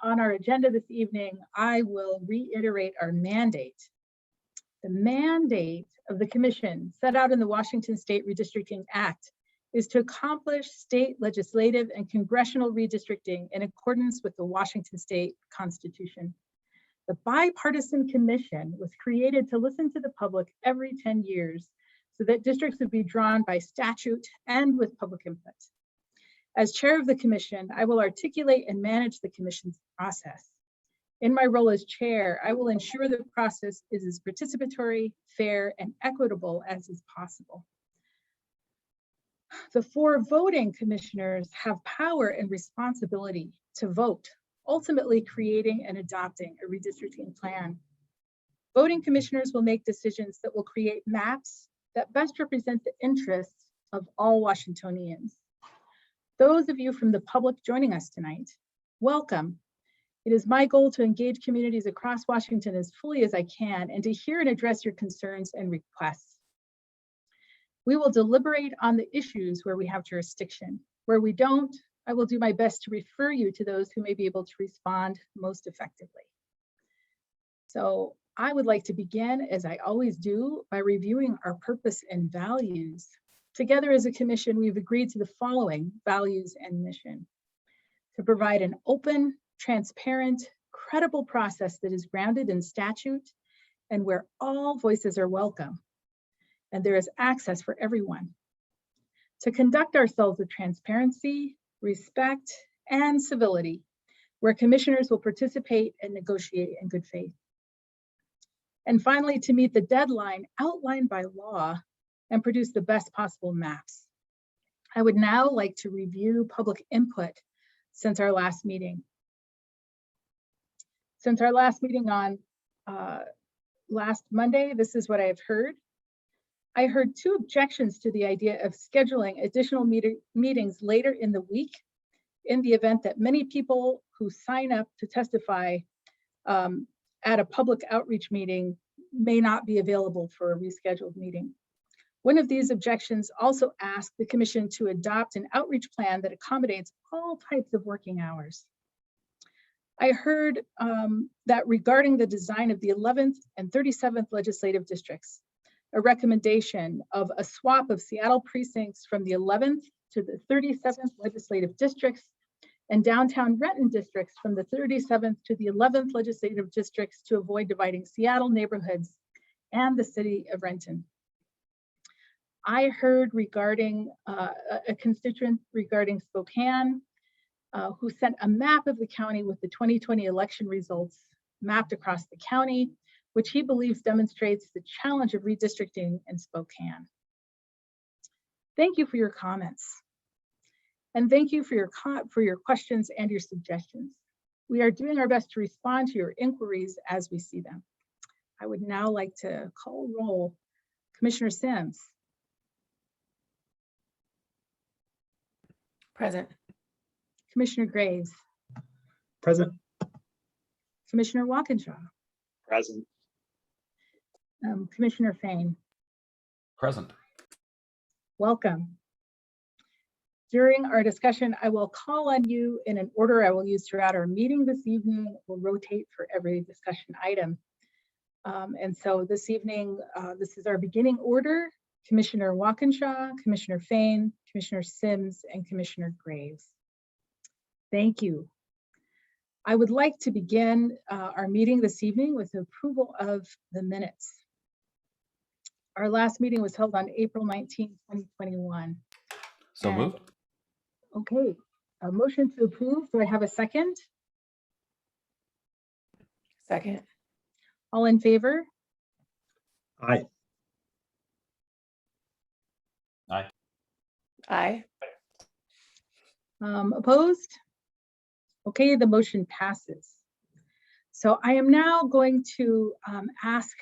on our agenda this evening, I will reiterate our mandate. The mandate of the commission set out in the Washington State Redistricting Act is to accomplish state legislative and congressional redistricting in accordance with the Washington State Constitution. The bipartisan commission was created to listen to the public every 10 years so that districts would be drawn by statute and with public input. As chair of the commission, I will articulate and manage the commission's process. In my role as chair, I will ensure the process is as participatory, fair, and equitable as is possible. The 4 voting commissioners have power and responsibility to vote, ultimately creating and adopting a redistricting plan. Voting commissioners will make decisions that will create maps that best represent the interests of all Washingtonians. Those of you from the public joining us tonight, welcome. It is my goal to engage communities across Washington as fully as I can and to hear and address your concerns and requests. We will deliberate on the issues where we have jurisdiction. Where we don't, I will do my best to refer you to those who may be able to respond most effectively. So I would like to begin, as I always do, by reviewing our purpose and values. Together as a commission, we've agreed to the following values and mission: to provide an open, transparent, credible process that is grounded in statute and where all voices are welcome and there is access for everyone. To conduct ourselves with transparency, respect, and civility, where commissioners will participate and negotiate in good faith. And finally, to meet the deadline outlined by law and produce the best possible maps. I would now like to review public input since our last meeting. Since our last meeting on last Monday, this is what I've heard. I heard 2 objections to the idea of scheduling additional meetings later in the week in the event that many people who sign up to testify at a public outreach meeting may not be available for a rescheduled meeting. One of these objections also asked the commission to adopt an outreach plan that accommodates all types of working hours. I heard that regarding the design of the 11th and 37th legislative districts, a recommendation of a swap of Seattle precincts from the 11th to the 37th legislative districts and downtown Renton districts from the 37th to the 11th legislative districts to avoid dividing Seattle neighborhoods and the city of Renton. I heard regarding a constituent regarding Spokane who sent a map of the county with the 2020 election results mapped across the county, which he believes demonstrates the challenge of redistricting in Spokane. Thank you for your comments. And thank you for your questions and your suggestions. We are doing our best to respond to your inquiries as we see them. I would now like to call roll. Commissioner Sims. Present. Commissioner Graves. Present. Commissioner Walkinshaw. Present. Commissioner Fain. Present. Welcome. During our discussion, I will call on you in an order I will use throughout our meeting this evening. We'll rotate for every discussion item. And so this evening, this is our beginning order: Commissioner Walkinshaw, Commissioner Fain, Commissioner Sims, and Commissioner Graves. Thank you. I would like to begin our meeting this evening with approval of the minutes. Our last meeting was held on April 19, 2021. So moved. Okay, a motion to approve. Do I have a second? Second. All in favor? Aye. Aye. Aye. Opposed? Okay, the motion passes. So I am now going to ask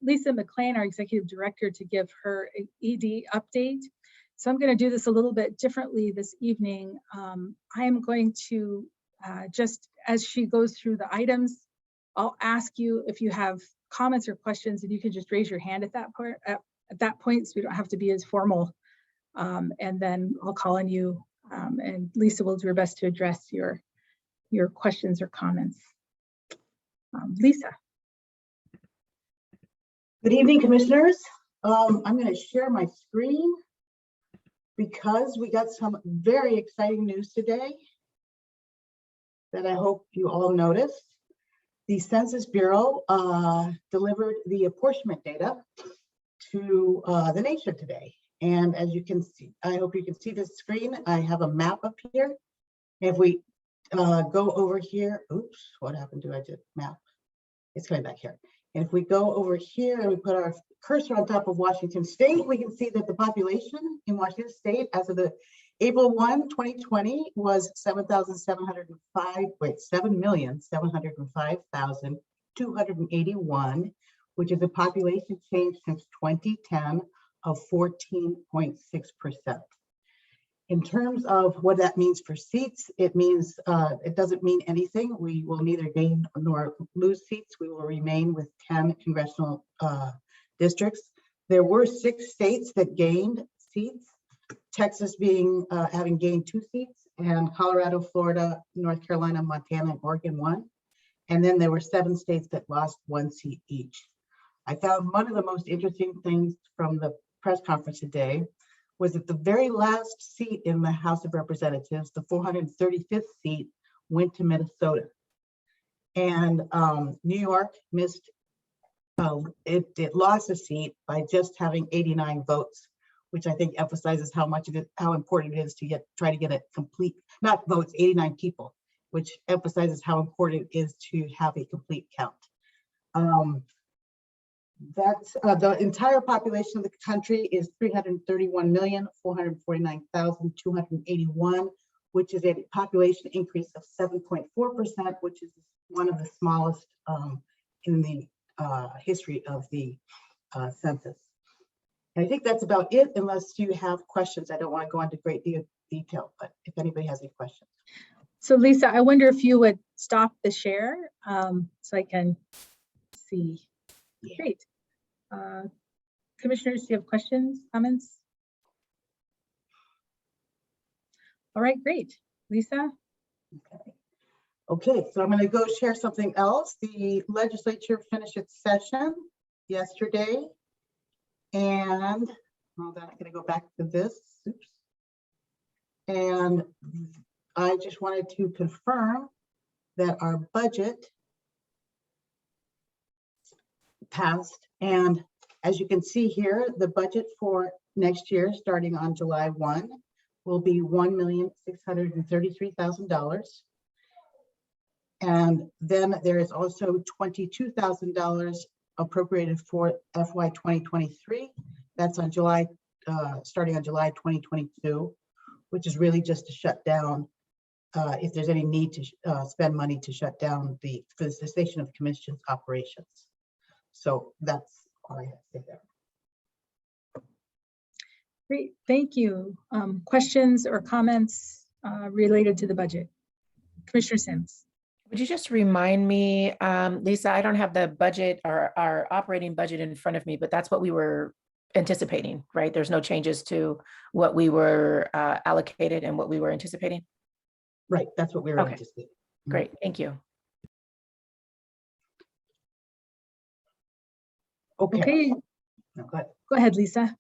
Lisa McLean, our executive director, to give her ED update. So I'm going to do this a little bit differently this evening. I am going to just, as she goes through the items, I'll ask you if you have comments or questions, and you can just raise your hand at that point, so we don't have to be as formal. And then I'll call on you, and Lisa will do her best to address your your questions or comments. Lisa. Good evening, commissioners. I'm going to share my screen because we got some very exciting news today that I hope you all noticed. The Census Bureau delivered the apportionment data to the nation today. And as you can see, I hope you can see this screen. I have a map up here. If we go over here, oops, what happened to I did map? It's coming back here. And if we go over here and we put our cursor on top of Washington State, we can see that the population in Washington State as of the April 1, 2020 was 7,705,281, which is a population change since 2010 of 14.6%. In terms of what that means for seats, it means it doesn't mean anything. We will neither gain nor lose seats. We will remain with 10 congressional districts. There were 6 states that gained seats, Texas being having gained 2 seats, and Colorado, Florida, North Carolina, Montana, and Oregon 1. And then there were 7 states that lost 1 seat each. I found one of the most interesting things from the press conference today was that the very last seat in the House of Representatives, the 435th seat, went to Minnesota. And New York missed, it lost a seat by just having 89 votes, which I think emphasizes how important it is to try to get a complete, not votes, 89 people, which emphasizes how important it is to have a complete count. That's the entire population of the country is 331,449,281, which is a population increase of 7.4%, which is one of the smallest in the history of the census. And I think that's about it, unless you have questions. I don't want to go into great detail, but if anybody has any questions. So Lisa, I wonder if you would stop the share so I can see. Great. Commissioners, do you have questions, comments? All right, great. Lisa? Okay, so I'm going to go share something else. The legislature finished its session yesterday. And hold on, I'm going to go back to this. Oops. And I just wanted to confirm that our budget passed. And as you can see here, the budget for next year, starting on July 1, will be $1,633,000. And then there is also $22,000 appropriated for FY 2023. That's on July, starting on July 2022, which is really just to shut down if there's any need to spend money to shut down for the cessation of the commission's operations. So that's all I have to say there. Great, thank you. Questions or comments related to the budget? Commissioner Sims. Would you just remind me, Lisa, I don't have the budget or our operating budget in front of me, but that's what we were anticipating, right? There's no changes to what we were allocated and what we were anticipating? Right, that's what we were Okay. anticipating. Great, thank you. Okay, No, go ahead. go ahead, Lisa.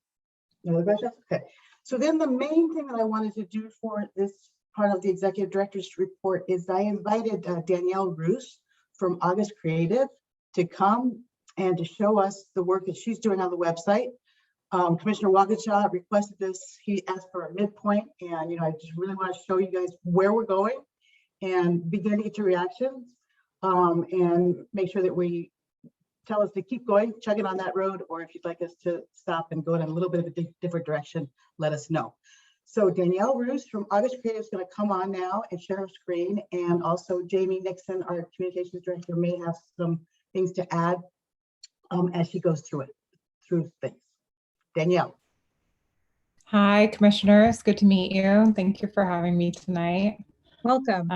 No other questions? Okay. So then the main thing that I wanted to do for this part of the executive director's report is I invited Danielle Roos from August Creative to come and to show us the work that she's doing on the website. Commissioner Waukesha requested this. He asked for a midpoint, and I just really want to show you guys where we're going and begin to get your reactions and make sure that we tell us to keep going, chugging on that road, or if you'd like us to stop and go in a little bit of a different direction, let us know. So Danielle Roos from August Creative is going to come on now and share her screen, and also Jamie Nixon, our communications director, may have some things to add as she goes through things. Danielle. Hi, commissioners. Good to meet you. Thank you for having me tonight. Welcome.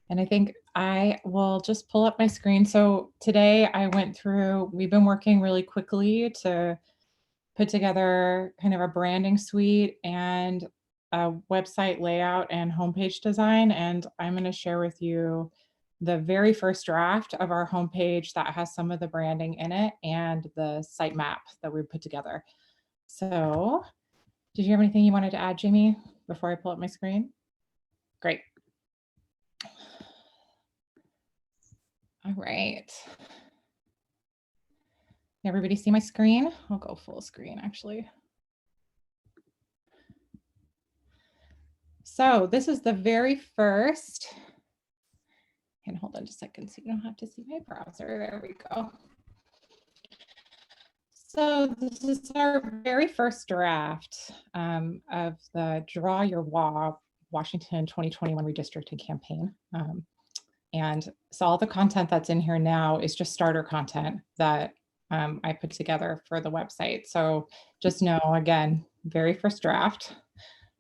And I think I will just pull up my screen. So today I went through, we've been working really quickly to put together kind of a branding suite and website layout and homepage design, and I'm going to share with you the very first draft of our homepage that has some of the branding in it and the site map that we put together. So, did you have anything you wanted to add, Jamie, before I pull up my screen? Great. All right. Everybody see my screen? I'll go full screen actually. So this is the very first, and hold on just a second so you don't have to see my browser. There we go. So this is our very first draft of the Draw Your Washington 2021 redistricting campaign. And so all the content that's in here now is just starter content that I put together for the website. So just know, again, very first draft.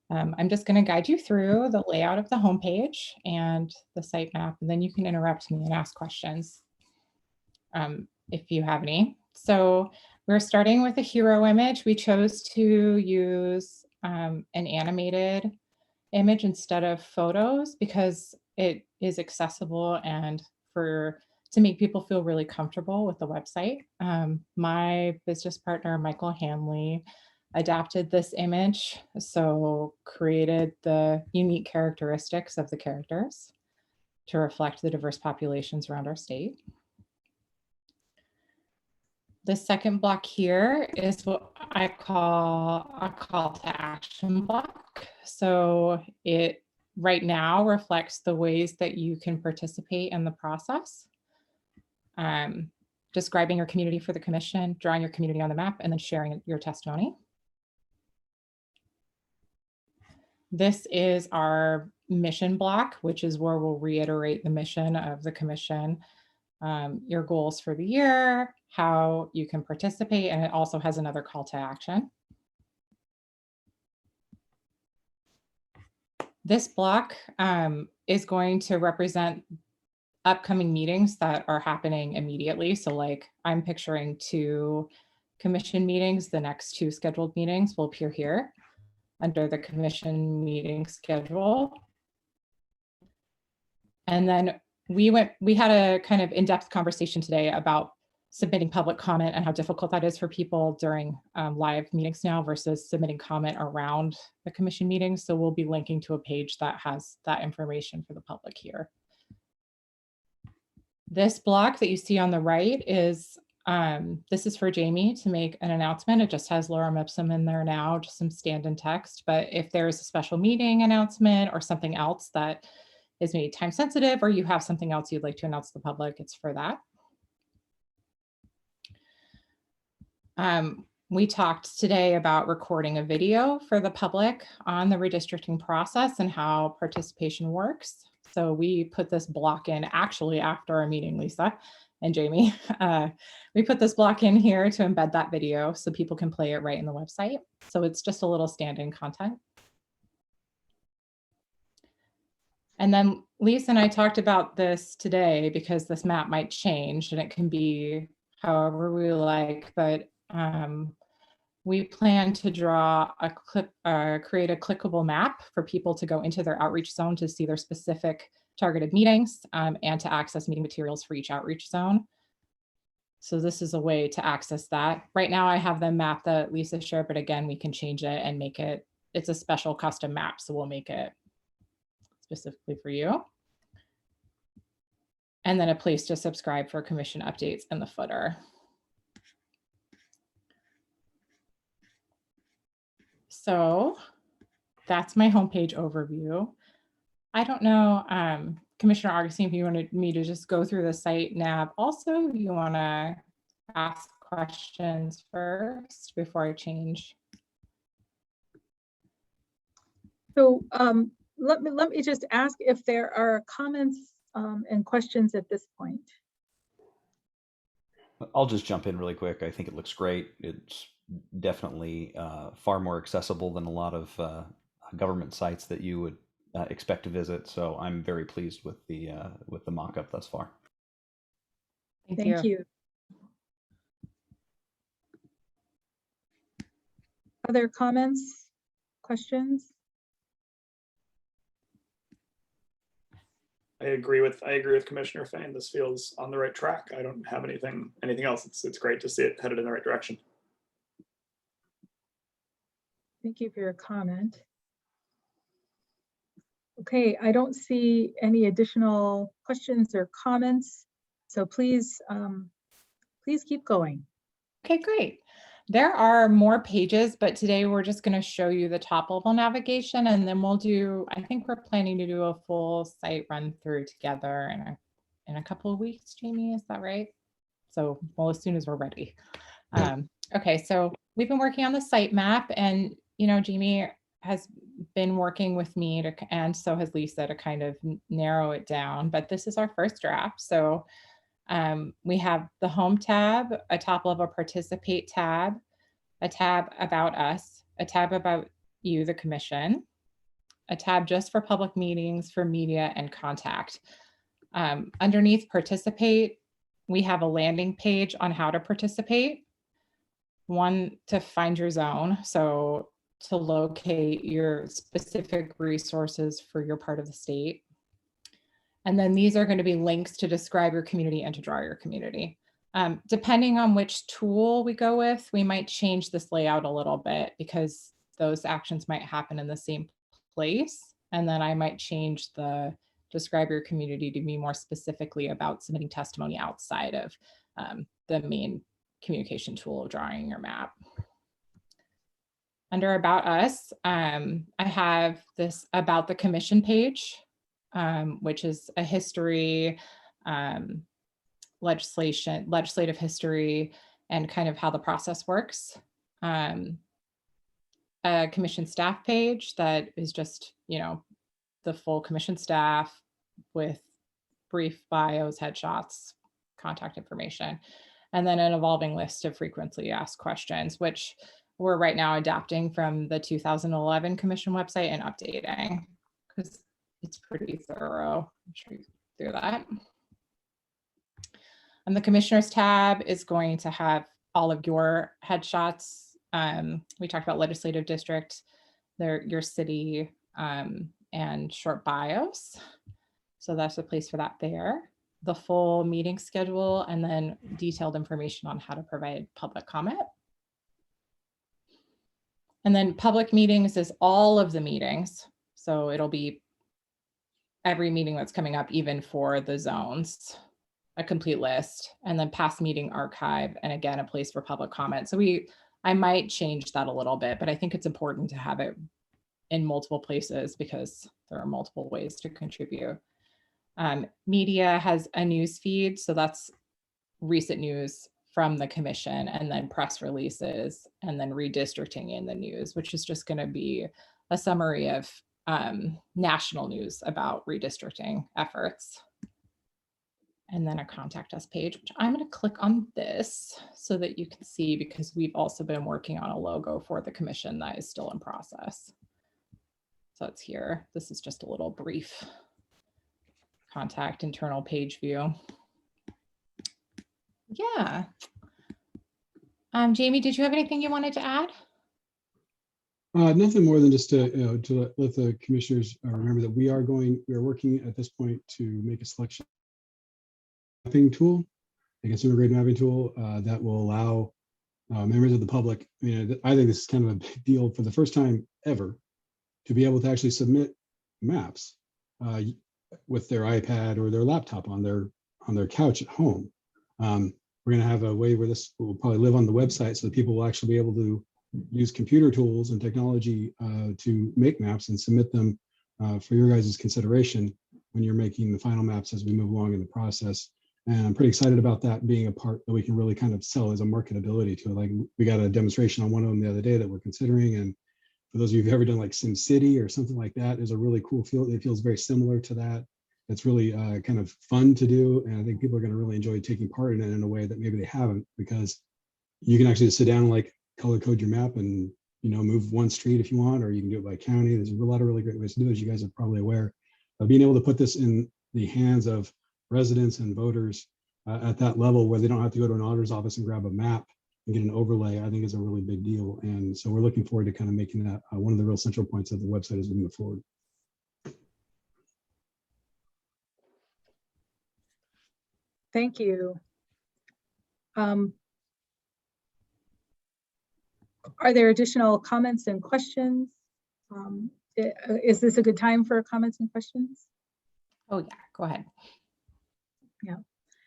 I'm just going to guide you through the layout of the homepage and the site map, and then you can interrupt me and ask questions if you have any. So we're starting with a hero image. We chose to use an animated image instead of photos because it is accessible and to make people feel really comfortable with the website. My business partner, Michael Hanley, adapted this image, so created the unique characteristics of the characters to reflect the diverse populations around our state. The second block here is what I call a call to action block. So it right now reflects the ways that you can participate in the process. Describing your community for the commission, drawing your community on the map, and then sharing your testimony. This is our mission block, which is where we'll reiterate the mission of the commission, your goals for the year, how you can participate, and it also has another call to action. This block is going to represent upcoming meetings that are happening immediately. So like I'm picturing 2 commission meetings. The next 2 scheduled meetings will appear here under the commission meeting schedule. And then we had a kind of in-depth conversation today about submitting public comment and how difficult that is for people during live meetings now versus submitting comment around the commission meetings. So we'll be linking to a page that has that information for the public here. This block that you see on the right is, this is for Jamie to make an announcement. It just has Laura Mipsum in there now, just some stand-in text. But if there's a special meeting announcement or something else that is maybe time sensitive, or you have something else you'd like to announce to the public, it's for that. We talked today about recording a video for the public on the redistricting process and how participation works. So we put this block in actually after our meeting, Lisa and Jamie. We put this block in here to embed that video so people can play it right in the website. So it's just a little stand-in content. And then Lisa and I talked about this today because this map might change and it can be however we like, but we plan to draw a create a clickable map for people to go into their outreach zone to see their specific targeted meetings and to access meeting materials for each outreach zone. So this is a way to access that. Right now I have the map that Lisa shared, but again, we can change it and make it, it's a special custom map. So we'll make it specifically for you. And then a place to subscribe for commission updates in the footer. So that's my homepage overview. I don't know, Commissioner Augustine, if you wanted me to just go through the site nav. Also, you want to ask questions first before I change? So let me just ask if there are comments and questions at this point. I'll just jump in really quick. I think it looks great. It's definitely far more accessible than a lot of government sites that you would expect to visit. So I'm very pleased with the mock-up thus far. Thank you. Other comments, questions? I agree with Commissioner Fain. This feels on the right track. I don't have anything else. It's great to see it headed in the right direction. Thank you for your comment. Okay, I don't see any additional questions or comments, so please, please keep going. Okay, great. There are more pages, but today we're just going to show you the top level navigation, and then we'll do, I think we're planning to do a full site run through together in a couple of weeks, Jamie, is that right? So, well, as soon as we're ready. Okay, so we've been working on the site map, and Jamie has been working with me to, and so has Lisa, to kind of narrow it down, but this is our first draft. So we have the home tab, a top level participate tab, a tab about us, a tab about you, the commission, a tab just for public meetings, for media and contact. Underneath participate, we have a landing page on how to participate. One, to find your zone, so to locate your specific resources for your part of the state. And then these are going to be links to describe your community and to draw your community. Depending on which tool we go with, we might change this layout a little bit because those actions might happen in the same place. And then I might change the describe your community to be more specifically about submitting testimony outside of the main communication tool of drawing your map. Under About Us, I have this About the Commission page, which is a history, legislative history, and kind of how the process works. A commission staff page that is just, the full commission staff with brief bios, headshots, contact information, and then an evolving list of frequently asked questions, which we're right now adapting from the 2011 commission website and updating because it's pretty thorough. I'm sure you can do that. And the commissioners tab is going to have all of your headshots. We talked about legislative district, your city, and short bios. So that's a place for that there. The full meeting schedule, and then detailed information on how to provide public comment. And then public meetings is all of the meetings. So it'll be every meeting that's coming up, even for the zones, a complete list, and then past meeting archive, and again, a place for public comment. So I might change that a little bit, but I think it's important to have it in multiple places because there are multiple ways to contribute. Media has a news feed, so that's recent news from the commission, and then press releases, and then redistricting in the news, which is just going to be a summary of national news about redistricting efforts. And then a contact us page, which I'm going to click on this so that you can see, because we've also been working on a logo for the commission that is still in process. So it's here. This is just a little brief contact internal page view. Yeah. Jamie, did you have anything you wanted to add? Nothing more than just to let the commissioners remember that we are working at this point to make a selection mapping tool, a consumer grade mapping tool that will allow members of the public. I think this is kind of a big deal for the first time ever to be able to actually submit maps with their iPad or their laptop on their couch at home. We're going to have a way where this will probably live on the website, so that people will actually be able to use computer tools and technology to make maps and submit them for your guys' consideration when you're making the final maps as we move along in the process. And I'm pretty excited about that being a part that we can really kind of sell as a marketability to it. Like, we got a demonstration on one of them the other day that we're considering. And for those of you who've ever done like SimCity or something like that, there's a really cool feel. It feels very similar to that. It's really kind of fun to do. And I think people are going to really enjoy taking part in it in a way that maybe they haven't, because you can actually just sit down and like color code your map and, move one street if you want, or you can do it by county. There's a lot of really great ways to do it, as you guys are probably aware. But being able to put this in the hands of residents and voters at that level, where they don't have to go to an auditor's office and grab a map and get an overlay, I think is a really big deal. And so we're looking forward to kind of making that one of the real central points of the website as we move forward. Thank you. Are there additional comments and questions? Is this a good time for comments and questions? Oh, yeah, go ahead.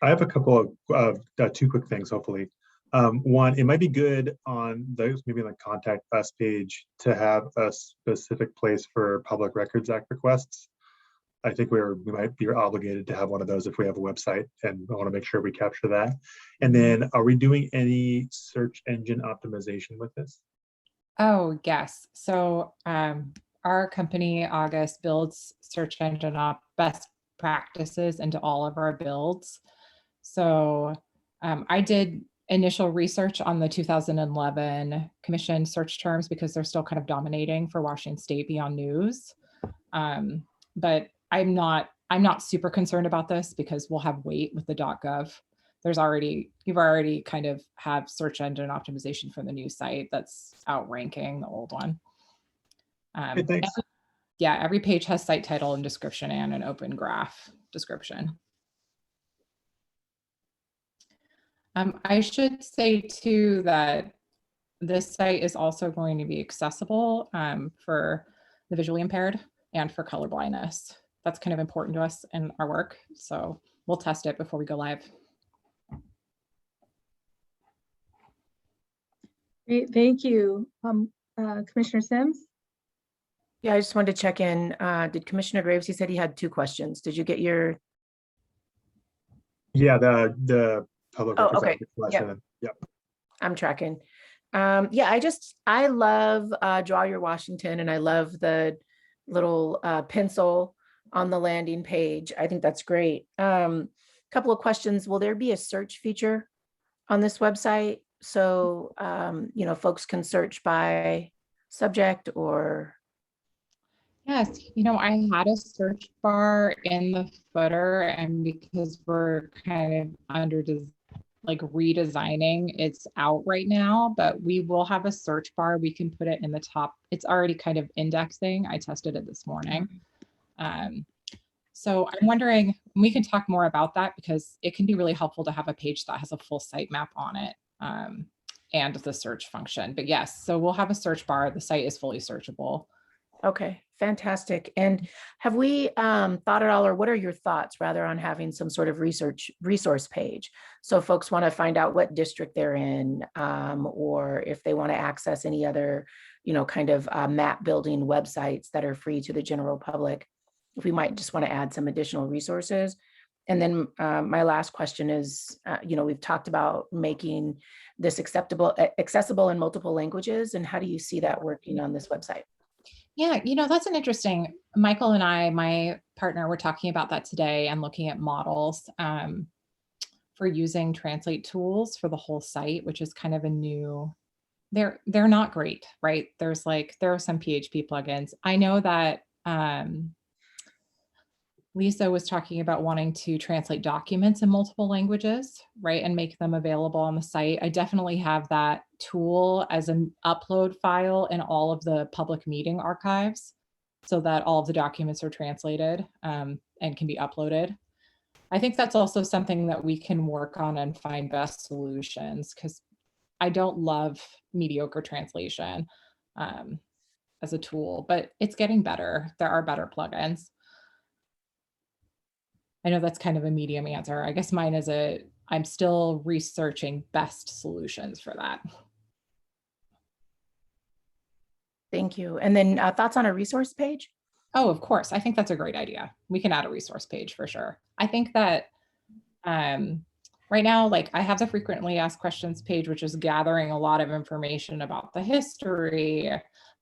I have a couple of two quick things, hopefully. One, it might be good on those, maybe on the contact us page, to have a specific place for Public Records Act requests. I think we might be obligated to have one of those if we have a website, and I want to make sure we capture that. And then, are we doing any search engine optimization with this? Oh, yes. So our company, August, builds search engine best practices into all of our builds. So I did initial research on the 2011 commission search terms because they're still kind of dominating for Washington State beyond news. But I'm not super concerned about this because we'll have weight with the .gov. You've already kind of have search engine optimization for the new site that's outranking the old one. Okay, thanks. Every page has site title and description and an open graph description. I should say too that this site is also going to be accessible for the visually impaired and for color blindness. That's kind of important to us in our work. So we'll test it before we go live. Great, thank you. Commissioner Sims? Yeah, I just wanted to check in. Did Commissioner Graves, he said he had 2 questions. Did you get your? Yeah, the Public Oh, Records okay. Act question. Yep. I'm tracking. Yeah, I love Draw Your Washington, and I love the little pencil on the landing page. I think that's great. Couple of questions. Will there be a search feature on this website? So, folks can search by subject or? Yes, I had a search bar in the footer, and because we're kind of redesigning, it's out right now, but we will have a search bar. We can put it in the top. It's already kind of indexing. I tested it this morning. So I'm wondering, we can talk more about that because it can be really helpful to have a page that has a full sitemap on it and the search function. But yes, so we'll have a search bar. The site is fully searchable. Okay, fantastic. And have we thought at all, or what are your thoughts rather on having some sort of resource page? So if folks want to find out what district they're in, or if they want to access any other, kind of map building websites that are free to the general public, if we might just want to add some additional resources. And then my last question is, we've talked about making this accessible in multiple languages, and how do you see that working on this website? Yeah, that's an interesting, Michael and I, my partner, were talking about that today and looking at models for using translate tools for the whole site, which is kind of a new, they're not great, right? There are some PHP plugins. I know that Lisa was talking about wanting to translate documents in multiple languages, right? And make them available on the site. I definitely have that tool as an upload file in all of the public meeting archives so that all of the documents are translated and can be uploaded. I think that's also something that we can work on and find best solutions, because I don't love mediocre translation as a tool, but it's getting better. There are better plugins. I know that's kind of a medium answer. I guess mine is I'm still researching best solutions for that. Thank you. And then thoughts on a resource page? Oh, of course. I think that's a great idea. We can add a resource page for sure. I think that right now, I have the frequently asked questions page, which is gathering a lot of information about the history.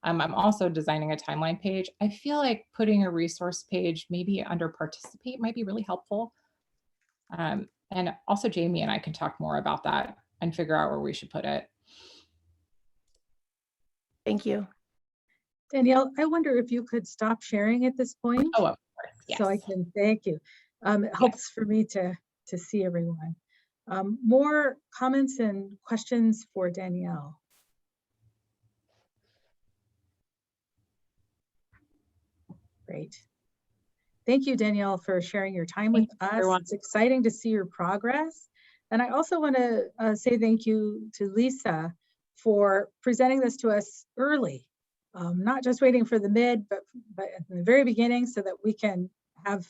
I'm also designing a timeline page. I feel like putting a resource page maybe under participate might be really helpful. And also Jamie and I can talk more about that and figure out where we should put it. Thank you. Danielle, I wonder if you could stop sharing at this point. Oh, of course. Yes. So I can, thank you. It helps for me to see everyone. More comments and questions for Danielle. Great. Thank you, Danielle, for sharing your time with Thanks, us. everyone. It's exciting to see your progress. And I also want to say thank you to Lisa for presenting this to us early, not just waiting for the mid, but at the very beginning, so that we can have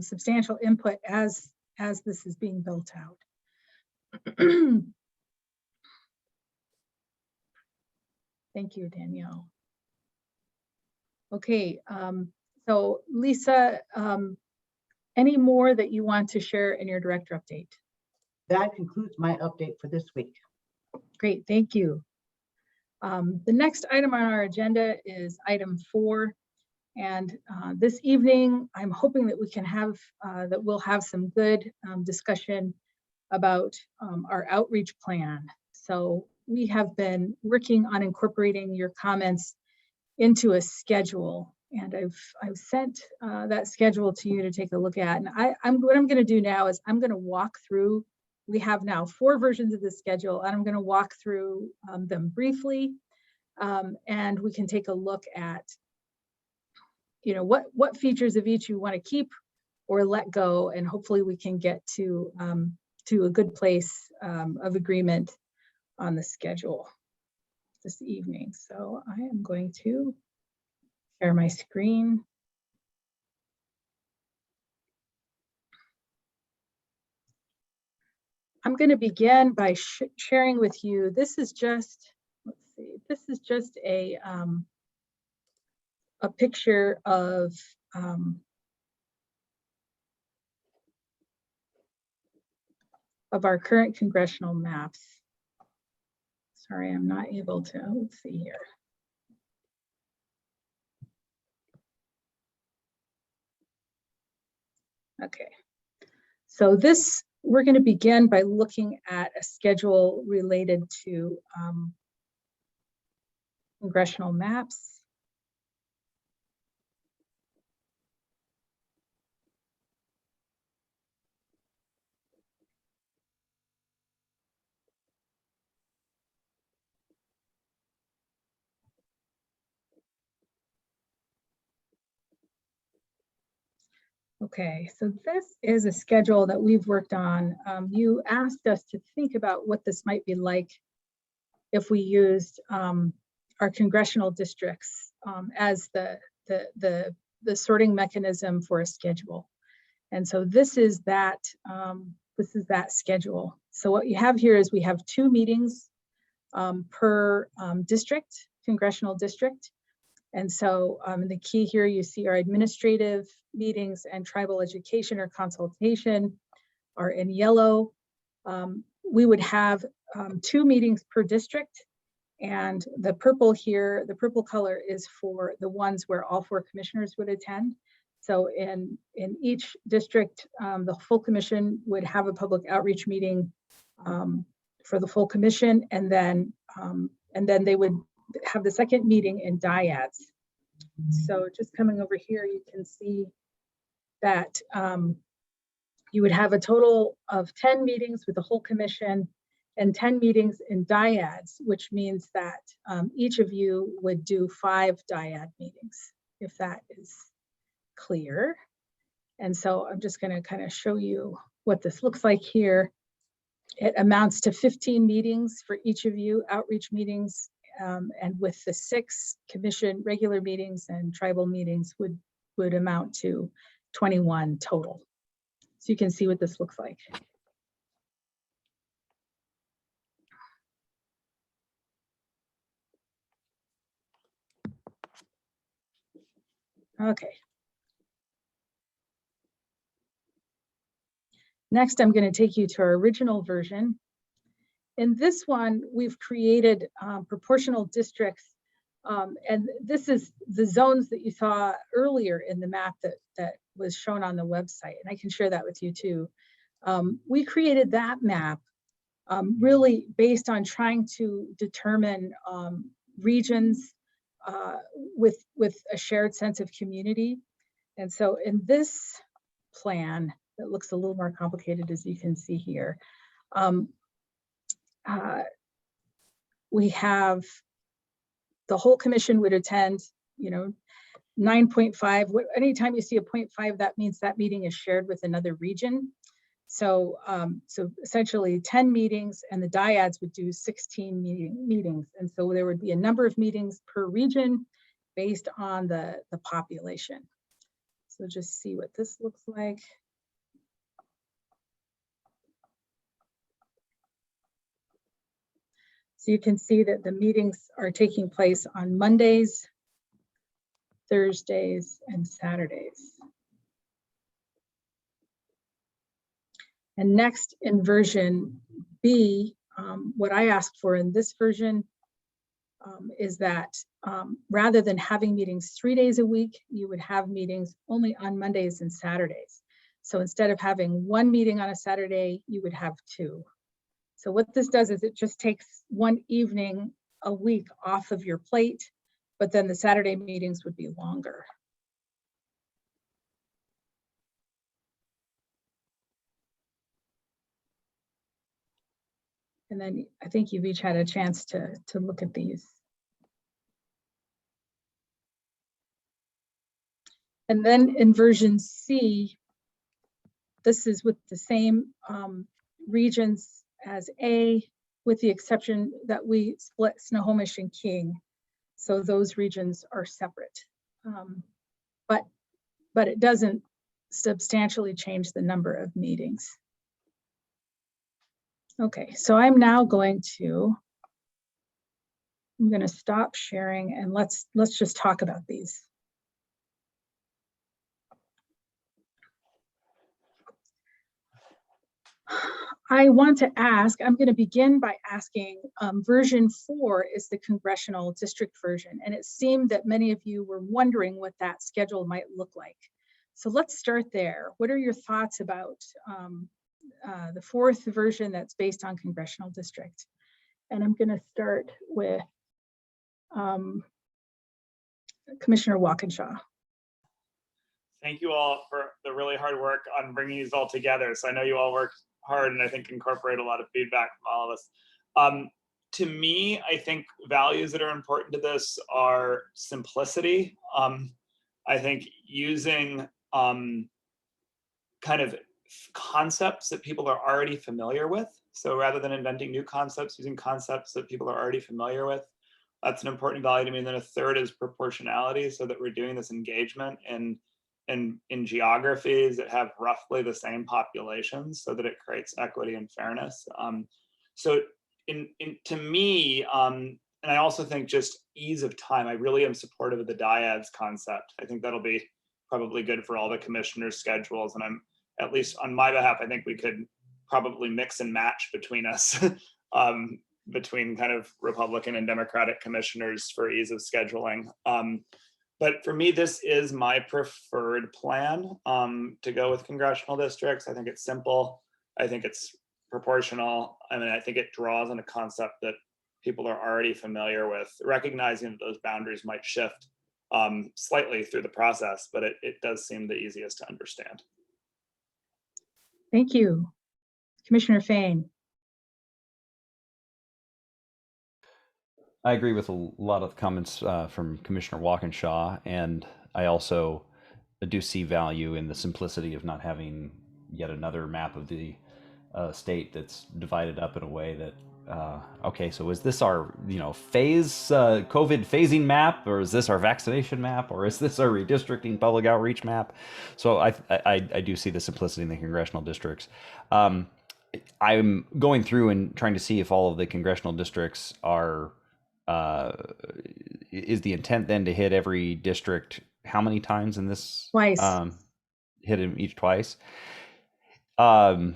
substantial input as this is being built out. Thank you, Danielle. Okay, so Lisa, any more that you want to share in your director update? That concludes my update for this week. Great, thank you. The next item on our agenda is item 4. And this evening, I'm hoping that we can have, that we'll have some good discussion about our outreach plan. So we have been working on incorporating your comments into a schedule, and I've sent that schedule to you to take a look at. And what I'm going to do now is I'm going to walk through. We have now 4 versions of the schedule, and I'm going to walk through them briefly, and we can take a look at, you know, what features of each you want to keep or let go, and hopefully we can get to a good place of agreement on the schedule this evening. So I am going to share my screen. I'm going to begin by sharing with you. This is just, let's see, this is just a picture of our current congressional maps. Sorry, I'm not able to, let's see here. Okay, so this, we're going to begin by looking at a schedule related to congressional maps. Okay, so this is a schedule that we've worked on. You asked us to think about what this might be like if we used our congressional districts as the sorting mechanism for a schedule. And so this is that schedule. So what you have here is we have 2 meetings per district, congressional district. And so the key here, you see our administrative meetings and tribal education or consultation are in yellow. We would have 2 meetings per district. And the purple here, the purple color is for the ones where all 4 commissioners would attend. So in each district, the full commission would have a public outreach meeting for the full commission, and then they would have the second meeting in dyads. So just coming over here, you can see that you would have a total of 10 meetings with the whole commission and 10 meetings in dyads, which means that each of you would do 5 dyad meetings, if that is clear. And so I'm just going to kind of show you what this looks like here. It amounts to 15 meetings for each of you, outreach meetings, and with the 6 commission regular meetings and tribal meetings would amount to 21 total. So you can see what this looks like. Okay. Next, I'm going to take you to our original version. In this one, we've created proportional districts, and this is the zones that you saw earlier in the map that was shown on the website, and I can share that with you too. We created that map really based on trying to determine regions with a shared sense of community. And so in this plan, that looks a little more complicated, as you can see here, we have the whole commission would attend, you know, 9.5, anytime you see a 0.5, that means that meeting is shared with another region. So, so essentially 10 meetings, and the dyads would do 16 meetings. And so there would be a number of meetings per region based on the population. So just see what this looks like. So you can see that the meetings are taking place on Mondays, Thursdays, and Saturdays. And next in version B, what I asked for in this version is that rather than having meetings 3 days a week, you would have meetings only on Mondays and Saturdays. So instead of having one meeting on a Saturday, you would have two. So what this does is it just takes one evening a week off of your plate, but then the Saturday meetings would be longer. And then I think you've each had a chance to look at these. And then in version C, this is with the same regions as A, with the exception that we split Snohomish and King. So those regions are separate. But it doesn't substantially change the number of meetings. Okay, so I'm going to stop sharing and let's just talk about these. I want to ask, I'm going to begin by asking, version 4 is the congressional district version, and it seemed that many of you were wondering what that schedule might look like. So let's start there. What are your thoughts about the 4th version that's based on congressional district? And I'm going to start with Commissioner Walkinshaw. Thank you all for the really hard work on bringing these all together. So I know you all worked hard and I think incorporate a lot of feedback from all of us. To me, I think values that are important to this are simplicity. I think using kind of concepts that people are already familiar with. So rather than inventing new concepts, using concepts that people are already familiar with, that's an important value to me. And then a third is proportionality, so that we're doing this engagement in geographies that have roughly the same populations, so that it creates equity and fairness. So to me, and I also think just ease of time, I really am supportive of the dyads concept. I think that'll be probably good for all the commissioners' schedules. And I'm, at least on my behalf, I think we could probably mix and match between us, between kind of Republican and Democratic commissioners for ease of scheduling. But for me, this is my preferred plan, to go with congressional districts. I think it's simple. I think it's proportional. I mean, I think it draws on a concept that people are already familiar with, recognizing that those boundaries might shift slightly through the process, but it does seem the easiest to understand. Thank you. Commissioner Fain. I agree with a lot of the comments from Commissioner Walkinshaw, and I also do see value in the simplicity of not having yet another map of the state that's divided up in a way that, okay, so is this our COVID phasing map, or is this our vaccination map, or is this our redistricting public outreach map? So I do see the simplicity in the congressional districts. I'm going through and trying to see if all of the congressional districts are is the intent then to hit every district how many times in this? Twice. Hit them each twice. I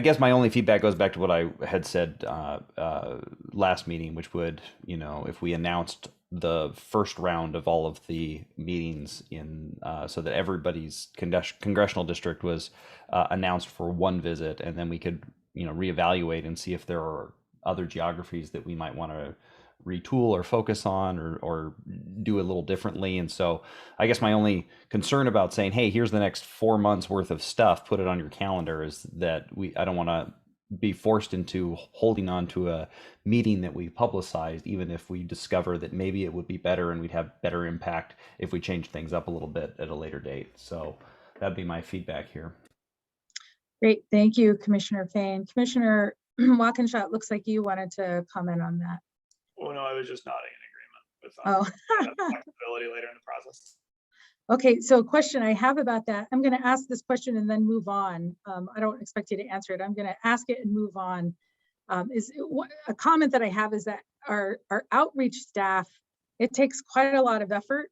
guess my only feedback goes back to what I had said last meeting, which would, if we announced the first round of all of the meetings in so that everybody's congressional district was announced for one visit, and then we could reevaluate and see if there are other geographies that we might want to retool or focus on or do a little differently. And so I guess my only concern about saying, hey, here's the next 4 months worth of stuff, put it on your calendar, is that I don't want to be forced into holding on to a meeting that we publicized, even if we discover that maybe it would be better and we'd have better impact if we change things up a little bit at a later date. So that'd be my feedback here. Great, thank you, Commissioner Fain. Commissioner Walkinshaw, it looks like you wanted to comment on that. Oh, no, I was just nodding in agreement with Oh. flexibility later in the process. Okay, so a question I have about that, I'm going to ask this question and then move on. I don't expect you to answer it. I'm going to ask it and move on. A comment that I have is that our outreach staff, it takes quite a lot of effort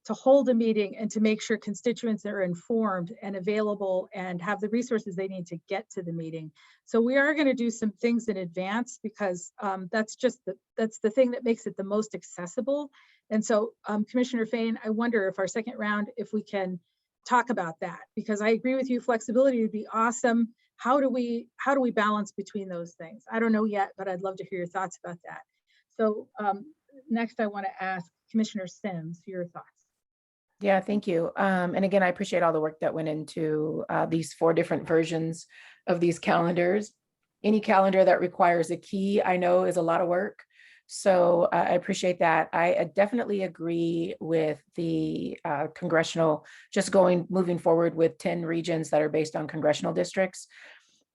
to hold a meeting and to make sure constituents are informed and available and have the resources they need to get to the meeting. So we are going to do some things in advance because that's the thing that makes it the most accessible. And so Commissioner Fain, I wonder if our second round, if we can talk about that, because I agree with you, flexibility would be awesome. How do we balance between those things? I don't know yet, but I'd love to hear your thoughts about that. So next I want to ask Commissioner Sims, your thoughts. Yeah, thank you. And again, I appreciate all the work that went into these 4 different versions of these calendars. Any calendar that requires a key, I know, is a lot of work. So I appreciate that. I definitely agree with the congressional, just moving forward with 10 regions that are based on congressional districts.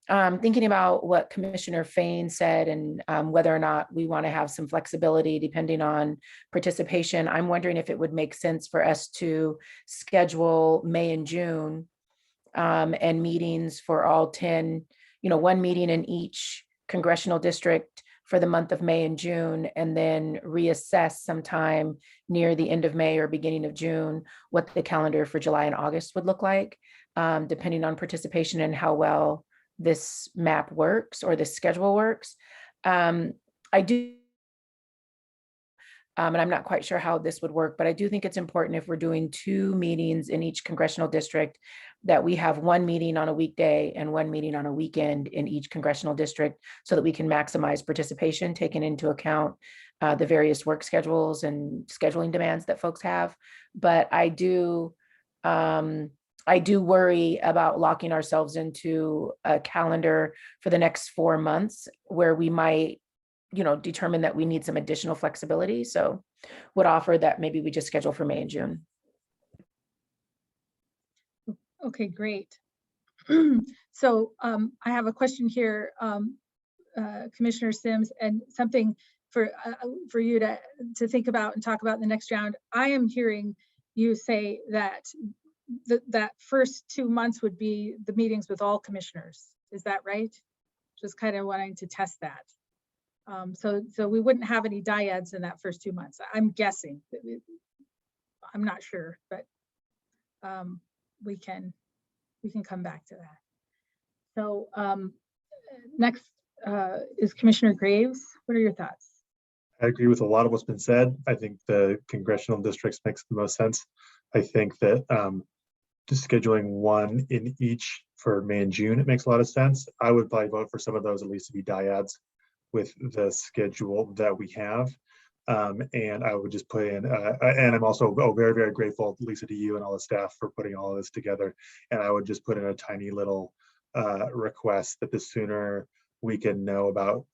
Thinking about what Commissioner Fain said and whether or not we want to have some flexibility depending on participation, I'm wondering if it would make sense for us to schedule May and June and meetings for all 10, 1 meeting in each congressional district for the month of May and June, and then reassess sometime near the end of May or beginning of June what the calendar for July and August would look like, depending on participation and how well this map works or this schedule works. I do, and I'm not quite sure how this would work, but I do think it's important if we're doing 2 meetings in each congressional district that we have 1 meeting on a weekday and 1 meeting on a weekend in each congressional district so that we can maximize participation, taking into account the various work schedules and scheduling demands that folks have. But I do worry about locking ourselves into a calendar for the next 4 months where we might, determine that we need some additional flexibility. So would offer that maybe we just schedule for May and June. Okay, great. So I have a question here, Commissioner Sims, and something for you to think about and talk about in the next round. I am hearing you say that that first 2 months would be the meetings with all commissioners. Is that right? Just kind of wanting to test that. So we wouldn't have any dyads in that first 2 months. I'm guessing. I'm not sure, but we can come back to that. So next is Commissioner Graves. What are your thoughts? I agree with a lot of what's been said. I think the congressional districts makes the most sense. I think that just scheduling 1 in each for May and June, it makes a lot of sense. I would probably vote for some of those at least to be dyads with the schedule that we have. And I would just put in, and I'm also very, very grateful, Lisa, to you and all the staff for putting all of this together. And I would just put in a tiny little request that the sooner we can know about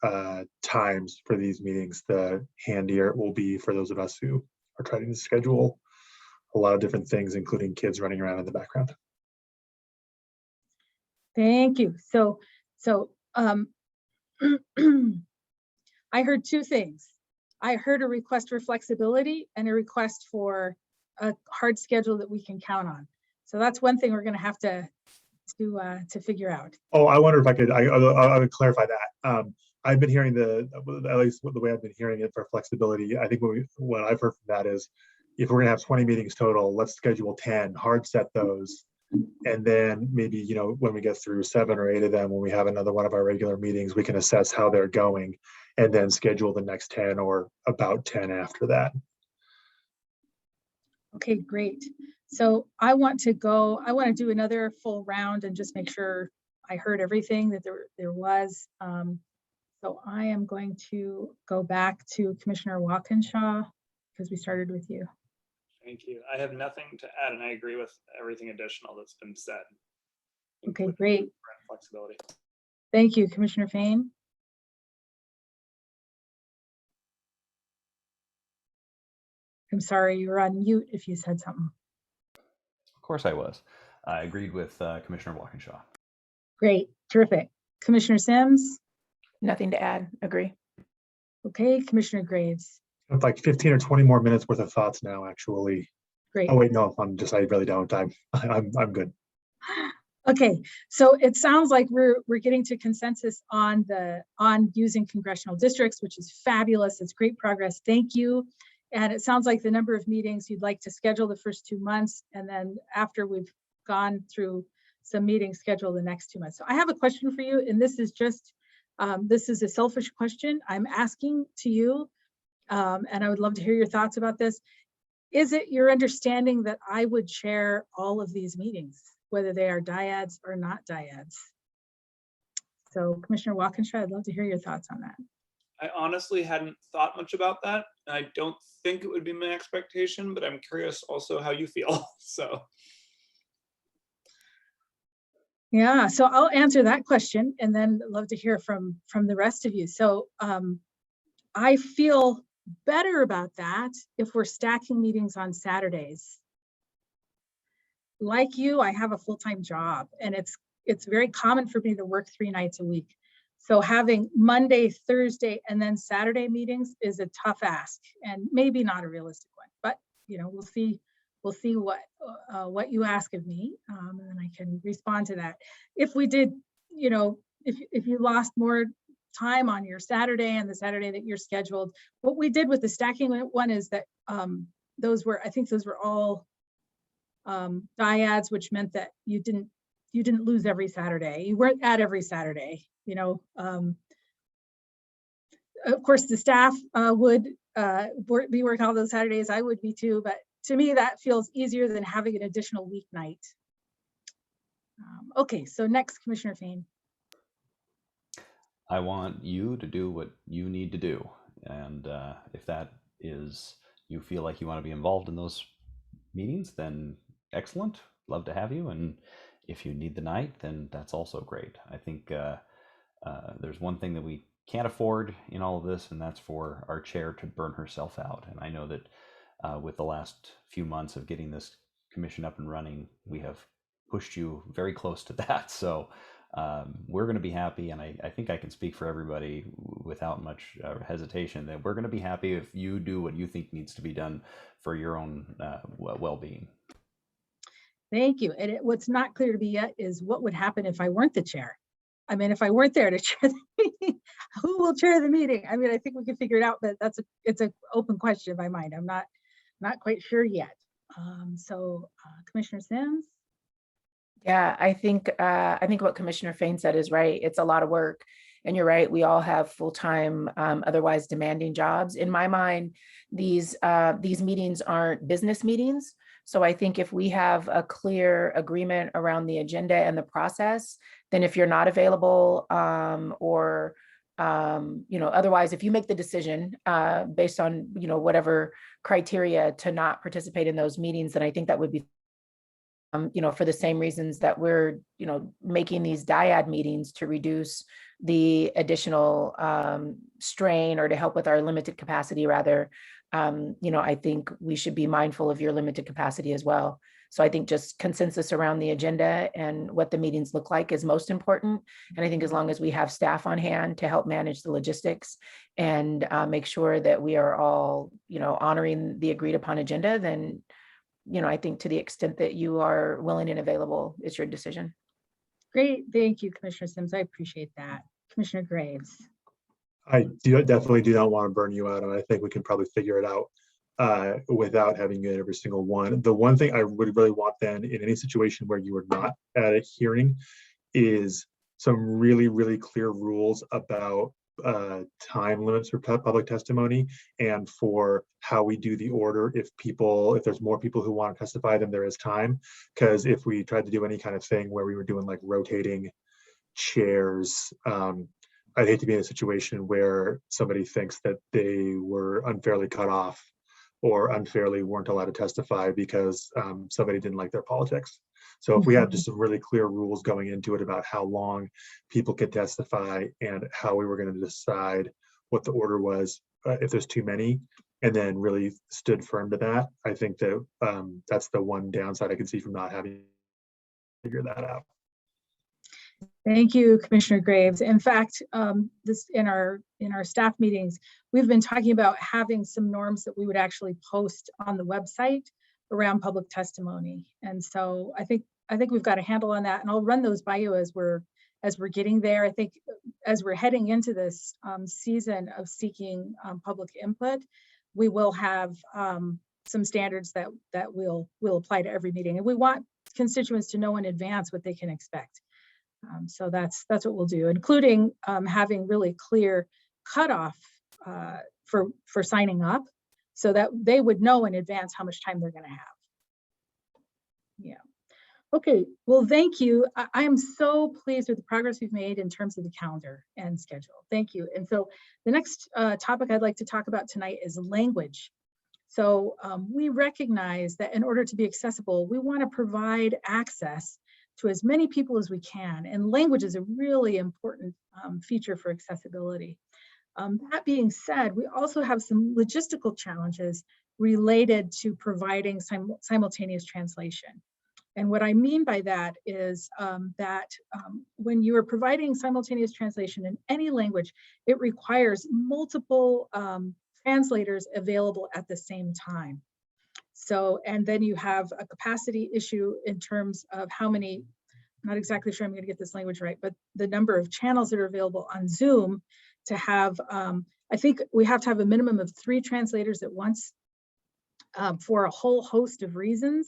times for these meetings, the handier it will be for those of us who are trying to schedule a lot of different things, including kids running around in the background. Thank you. So I heard 2 things. I heard a request for flexibility and a request for a hard schedule that we can count on. So that's one thing we're going to have to figure out. Oh, I wonder if I would clarify that. I've been hearing at least the way I've been hearing it for flexibility. I think what I've heard from that is if we're going to have 20 meetings total, let's schedule 10, hard set those. And then maybe, when we get through 7 or 8 of them, when we have another one of our regular meetings, we can assess how they're going and then schedule the next 10 or about 10 after that. Okay, great. So I want to do another full round and just make sure I heard everything that there was. So I am going to go back to Commissioner Walkinshaw because we started with you. Thank you. I have nothing to add, and I agree with everything additional that's been said. Okay, great. Flexibility. Thank you, Commissioner Fain. I'm sorry, you were on mute if you said something. Of course I was. I agreed with Commissioner Walkinshaw. Great, terrific. Commissioner Sims? Nothing to add. Agree. Okay, Commissioner Graves? It's like 15 or 20 more minutes worth of thoughts now, actually. Great. Oh, wait, no, I really don't have time. I'm good. Okay, so it sounds like we're getting to consensus on using congressional districts, which is fabulous. It's great progress. Thank you. And it sounds like the number of meetings you'd like to schedule the first 2 months, and then after we've gone through some meetings, schedule the next 2 months. So I have a question for you, and this is just this is a selfish question I'm asking to you, and I would love to hear your thoughts about this. Is it your understanding that I would chair all of these meetings, whether they are dyads or not dyads? So Commissioner Walkinshaw, I'd love to hear your thoughts on that. I honestly hadn't thought much about that. And I don't think it would be my expectation, but I'm curious also how you feel. So. Yeah, so I'll answer that question and then love to hear from the rest of you. So I feel better about that if we're stacking meetings on Saturdays. Like you, I have a full-time job, and it's very common for me to work 3 nights a week. So having Monday, Thursday, and then Saturday meetings is a tough ask, and maybe not a realistic one. But we'll see what you ask of me, and then I can respond to that. If we did, if you lost more time on your Saturday and the Saturday that you're scheduled, what we did with the stacking one is that I think those were all dyads, which meant that you didn't lose every Saturday. You weren't at every Saturday. Of course, the staff would be working all those Saturdays. I would be too, but to me, that feels easier than having an additional weeknight. Okay, so next, Commissioner Fain. I want you to do what you need to do. And if that is, you feel like you want to be involved in those meetings, then excellent. Love to have you. And if you need the night, then that's also great. I think there's one thing that we can't afford in all of this, and that's for our chair to burn herself out. And I know that with the last few months of getting this commission up and running, we have pushed you very close to that. So we're going to be happy, and I think I can speak for everybody without much hesitation that we're going to be happy if you do what you think needs to be done for your own well-being. Thank you. And what's not clear to me yet is what would happen if I weren't the chair. I mean, if I weren't there to chair the meeting, who will chair the meeting? I mean, I think we can figure it out, but it's an open question in my mind. I'm not quite sure yet. So Commissioner Sims? Yeah, I think what Commissioner Fain said is right. It's a lot of work, and you're right. We all have full-time, otherwise demanding jobs. In my mind, these meetings aren't business meetings. So I think if we have a clear agreement around the agenda and the process, then if you're not available or otherwise, if you make the decision based on whatever criteria to not participate in those meetings, then I think that would be for the same reasons that we're, making these dyad meetings to reduce the additional strain or to help with our limited capacity rather. I think we should be mindful of your limited capacity as well. So I think just consensus around the agenda and what the meetings look like is most important. And I think as long as we have staff on hand to help manage the logistics and make sure that we are all, honoring the agreed upon agenda, then I think to the extent that you are willing and available, it's your decision. Great, thank you, Commissioner Sims. I appreciate that. Commissioner Graves. I definitely do not want to burn you out, and I think we can probably figure it out without having you in every single one. The one thing I would really want then in any situation where you are not at a hearing is some really, really clear rules about time limits for public testimony and for how we do the order if there's more people who want to testify than there is time. Because if we tried to do any kind of thing where we were doing like rotating chairs, I'd hate to be in a situation where somebody thinks that they were unfairly cut off or unfairly weren't allowed to testify because somebody didn't like their politics. So if we had just some really clear rules going into it about how long people could testify and how we were going to decide what the order was, if there's too many, and then really stood firm to that, I think that that's the one downside I can see from not having to figure that out. Thank you, Commissioner Graves. In fact, this in our staff meetings, we've been talking about having some norms that we would actually post on the website around public testimony. And so I think we've got a handle on that, and I'll run those by you as we're getting there. I think as we're heading into this season of seeking public input, we will have some standards that will apply to every meeting, and we want constituents to know in advance what they can expect. So that's what we'll do, including having really clear cutoff for signing up, so that they would know in advance how much time they're going to have. Yeah. Okay. Well, thank you. I am so pleased with the progress we've made in terms of the calendar and schedule. Thank you. And so the next topic I'd like to talk about tonight is language. So we recognize that in order to be accessible, we want to provide access to as many people as we can. And language is a really important feature for accessibility. That being said, we also have some logistical challenges related to providing simultaneous translation. And what I mean by that is that when you are providing simultaneous translation in any language, it requires multiple translators available at the same time. So, and then you have a capacity issue in terms of how many, I'm not exactly sure I'm going to get this language right, but the number of channels that are available on Zoom to have, I think we have to have a minimum of 3 translators at once for a whole host of reasons,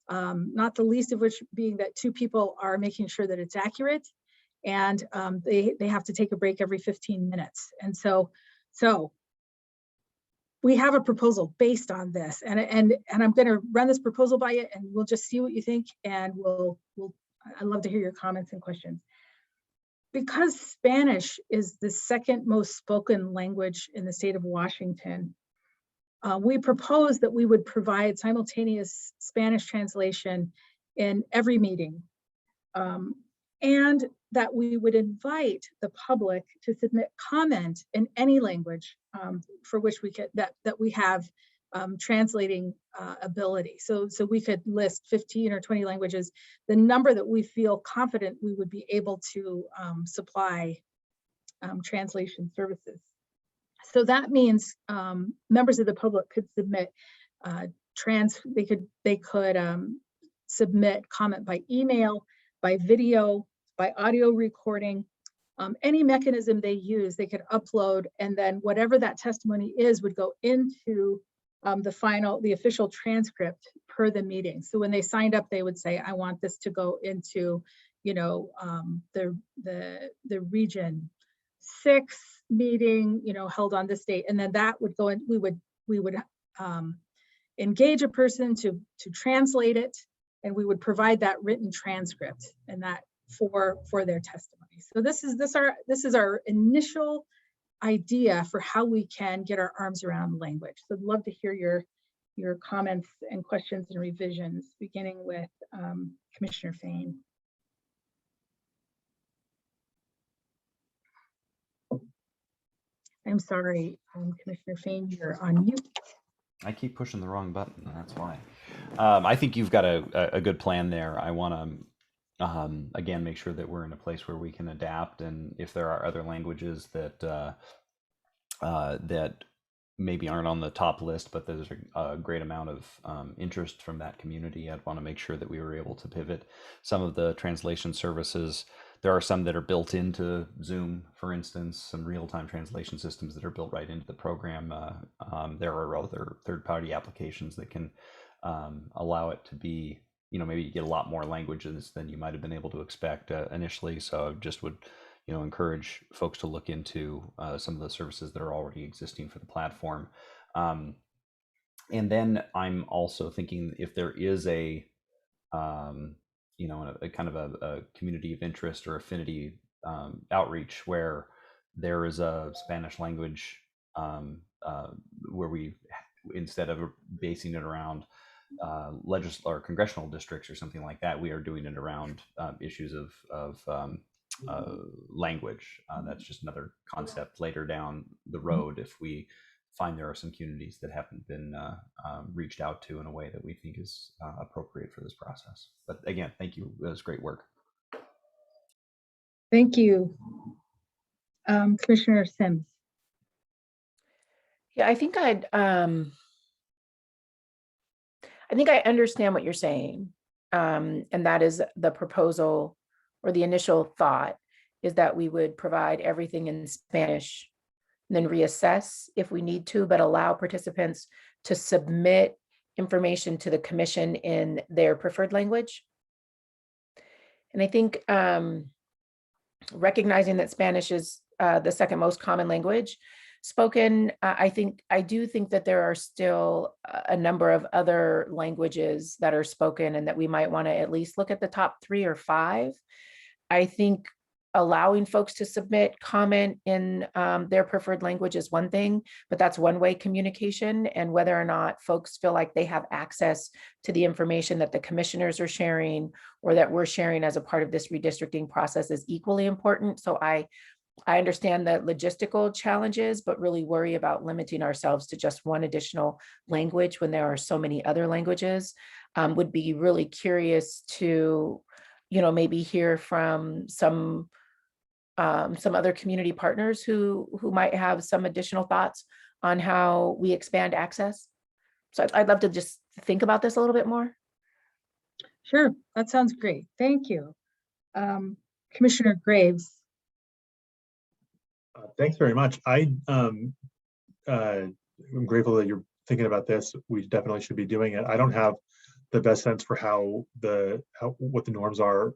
not the least of which being that 2 people are making sure that it's accurate, and they have to take a break every 15 minutes. And so we have a proposal based on this, and I'm going to run this proposal by you, and we'll just see what you think, and I'd love to hear your comments and questions. Because Spanish is the second most spoken language in the state of Washington, we propose that we would provide simultaneous Spanish translation in every meeting, and that we would invite the public to submit comment in any language for which we could that we have translating ability. So we could list 15 or 20 languages, the number that we feel confident we would be able to supply translation services. So that means members of the public could submit they could submit comment by email, by video, by audio recording, any mechanism they use, they could upload, and then whatever that testimony is would go into the official transcript per the meeting. So when they signed up, they would say, I want this to go into, the region 6 meeting, held on this date, and then that would go in. We would engage a person to translate it, and we would provide that written transcript and that for their testimony. So this is our initial idea for how we can get our arms around language. So I'd love to hear your comments and questions and revisions, beginning with Commissioner Fain. I'm sorry, Commissioner Fain, you're on mute. I keep pushing the wrong button, that's why. I think you've got a good plan there. I want to, again, make sure that we're in a place where we can adapt, and if there are other languages that that maybe aren't on the top list, but there's a great amount of interest from that community, I'd want to make sure that we were able to pivot some of the translation services. There are some that are built into Zoom, for instance, some real-time translation systems that are built right into the program. There are other third-party applications that can allow it to be, maybe you get a lot more languages than you might have been able to expect initially. So I just would, encourage folks to look into some of the services that are already existing for the platform. And then I'm also thinking if there is a kind of a community of interest or affinity outreach where there is a Spanish language where we, instead of basing it around or congressional districts or something like that, we are doing it around issues of language. That's just another concept later down the road if we find there are some communities that haven't been reached out to in a way that we think is appropriate for this process. But again, thank you. It was great work. Thank you. Commissioner Sims. Yeah, I think I understand what you're saying. And that is the proposal, or the initial thought is that we would provide everything in Spanish and then reassess if we need to, but allow participants to submit information to the commission in their preferred language. And I think recognizing that Spanish is the second most common language spoken, I do think that there are still a number of other languages that are spoken and that we might want to at least look at the top 3 or 5. I think allowing folks to submit comment in their preferred language is one thing, but that's one-way communication, and whether or not folks feel like they have access to the information that the commissioners are sharing or that we're sharing as a part of this redistricting process is equally important. So I understand the logistical challenges, but really worry about limiting ourselves to just one additional language when there are so many other languages. Would be really curious to, maybe hear from some other community partners who might have some additional thoughts on how we expand access. So I'd love to just think about this a little bit more. Sure, that sounds great. Thank you. Commissioner Graves. Thanks very much. I'm grateful that you're thinking about this. We definitely should be doing it. I don't have the best sense for what the norms are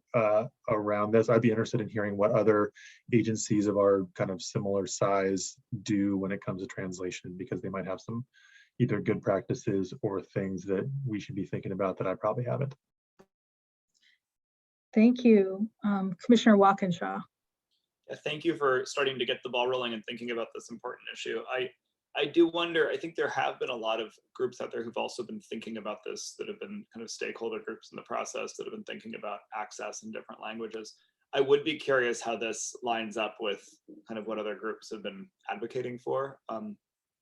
around this. I'd be interested in hearing what other agencies of our kind of similar size do when it comes to translation, because they might have some either good practices or things that we should be thinking about that I probably haven't. Thank you. Commissioner Walkinshaw. Thank you for starting to get the ball rolling and thinking about this important issue. I do wonder, I think there have been a lot of groups out there who've also been thinking about this, that have been kind of stakeholder groups in the process that have been thinking about access in different languages. I would be curious how this lines up with kind of what other groups have been advocating for.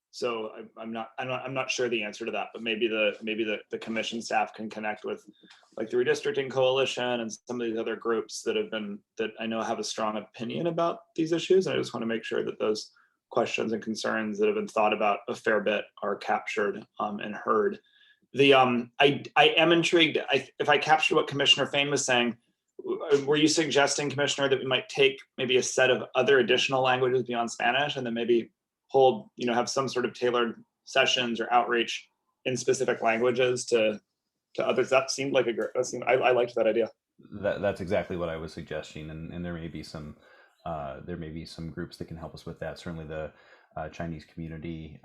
So I'm not sure the answer to that, but maybe the commission staff can connect with like the Redistricting Coalition and some of these other groups that I know have a strong opinion about these issues. And I just want to make sure that those questions and concerns that have been thought about a fair bit are captured and heard. I am intrigued. If I captured what Commissioner Fain was saying, were you suggesting, Commissioner, that we might take maybe a set of other additional languages beyond Spanish and then maybe hold, have some sort of tailored sessions or outreach in specific languages to others? That seemed like I liked that idea. That's exactly what I was suggesting, and there may be some groups that can help us with that. Certainly the Chinese community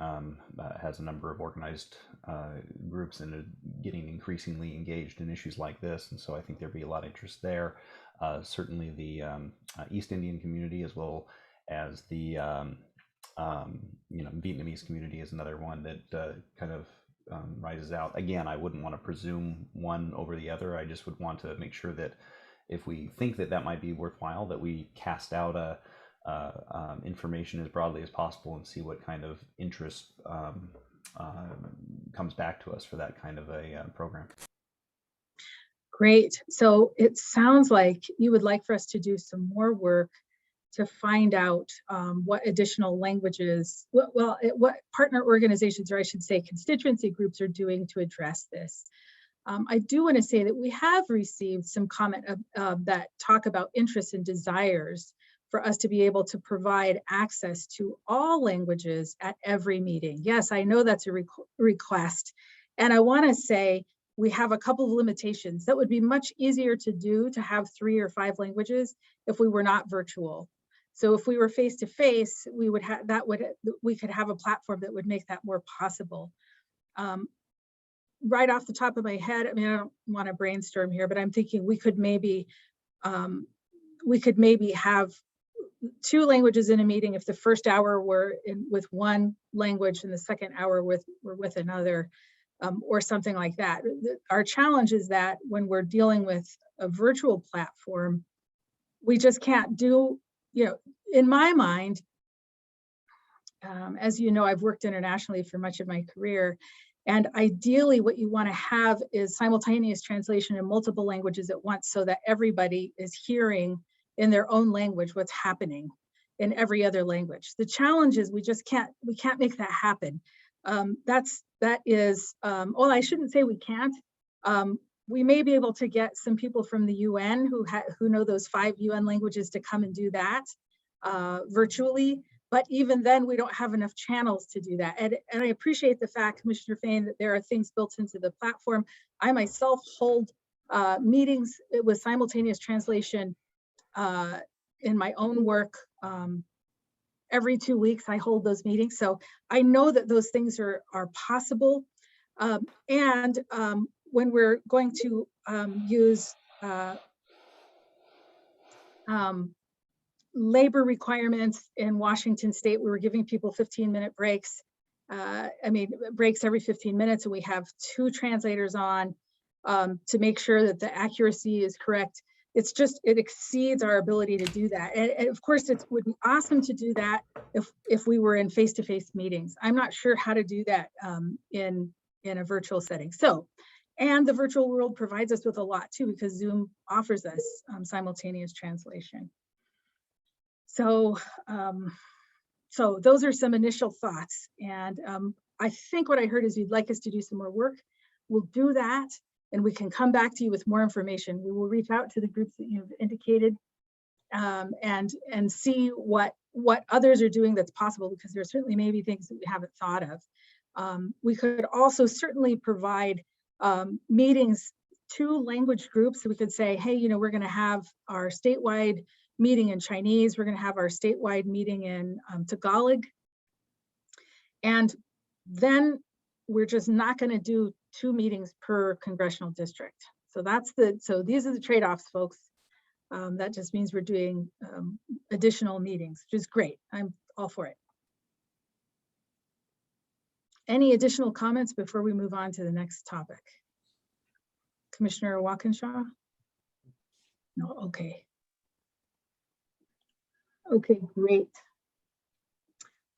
has a number of organized groups and are getting increasingly engaged in issues like this, and so I think there'd be a lot of interest there. Certainly the East Indian community, as well as the Vietnamese community is another one that kind of rises out. Again, I wouldn't want to presume one over the other. I just would want to make sure that if we think that might be worthwhile, that we cast out information as broadly as possible and see what kind of interest comes back to us for that kind of a program. Great. So it sounds like you would like for us to do some more work to find out what additional languages, what partner organizations, or I should say constituency groups, are doing to address this. I do want to say that we have received some comment that talk about interests and desires for us to be able to provide access to all languages at every meeting. Yes, I know that's a request. And I want to say we have a couple of limitations. That would be much easier to do, to have 3 or 5 languages if we were not virtual. So if we were face-to-face, we could have a platform that would make that more possible. Right off the top of my head, I mean, I don't want to brainstorm here, but I'm thinking we could maybe have 2 languages in a meeting if the first hour were with one language and the second hour were with another. or something like that. Our challenge is that when we're dealing with a virtual platform, we just can't do, in my mind, as you know, I've worked internationally for much of my career, and ideally what you want to have is simultaneous translation in multiple languages at once so that everybody is hearing in their own language what's happening in every other language. The challenge is we can't make that happen. That is, well, I shouldn't say we can't. We may be able to get some people from the UN who know those 5 UN languages to come and do that virtually. But even then, we don't have enough channels to do that. And I appreciate the fact, Commissioner Fain, that there are things built into the platform. I myself hold meetings with simultaneous translation in my own work. Every 2 weeks, I hold those meetings. So I know that those things are possible. And when we're going to use labor requirements in Washington State, we were giving people 15-minute breaks. Breaks every 15 minutes, and we have 2 translators on to make sure that the accuracy is correct. It's just, it exceeds our ability to do that. And of course, it would be awesome to do that if we were in face-to-face meetings. I'm not sure how to do that in a virtual setting. So, and the virtual world provides us with a lot too, because Zoom offers us simultaneous translation. So, so those are some initial thoughts. And I think what I heard is you'd like us to do some more work. We'll do that, and we can come back to you with more information. We will reach out to the groups that you've indicated and see what others are doing that's possible, because there certainly may be things that we haven't thought of. We could also certainly provide meetings to language groups. So we could say, hey, we're going to have our statewide meeting in Chinese. We're going to have our statewide meeting in Tagalog. And then we're just not going to do 2 meetings per congressional district. So these are the trade-offs, folks. That just means we're doing additional meetings, which is great. I'm all for it. Any additional comments before we move on to the next topic? Commissioner Walkinshaw? No, okay. Okay, great.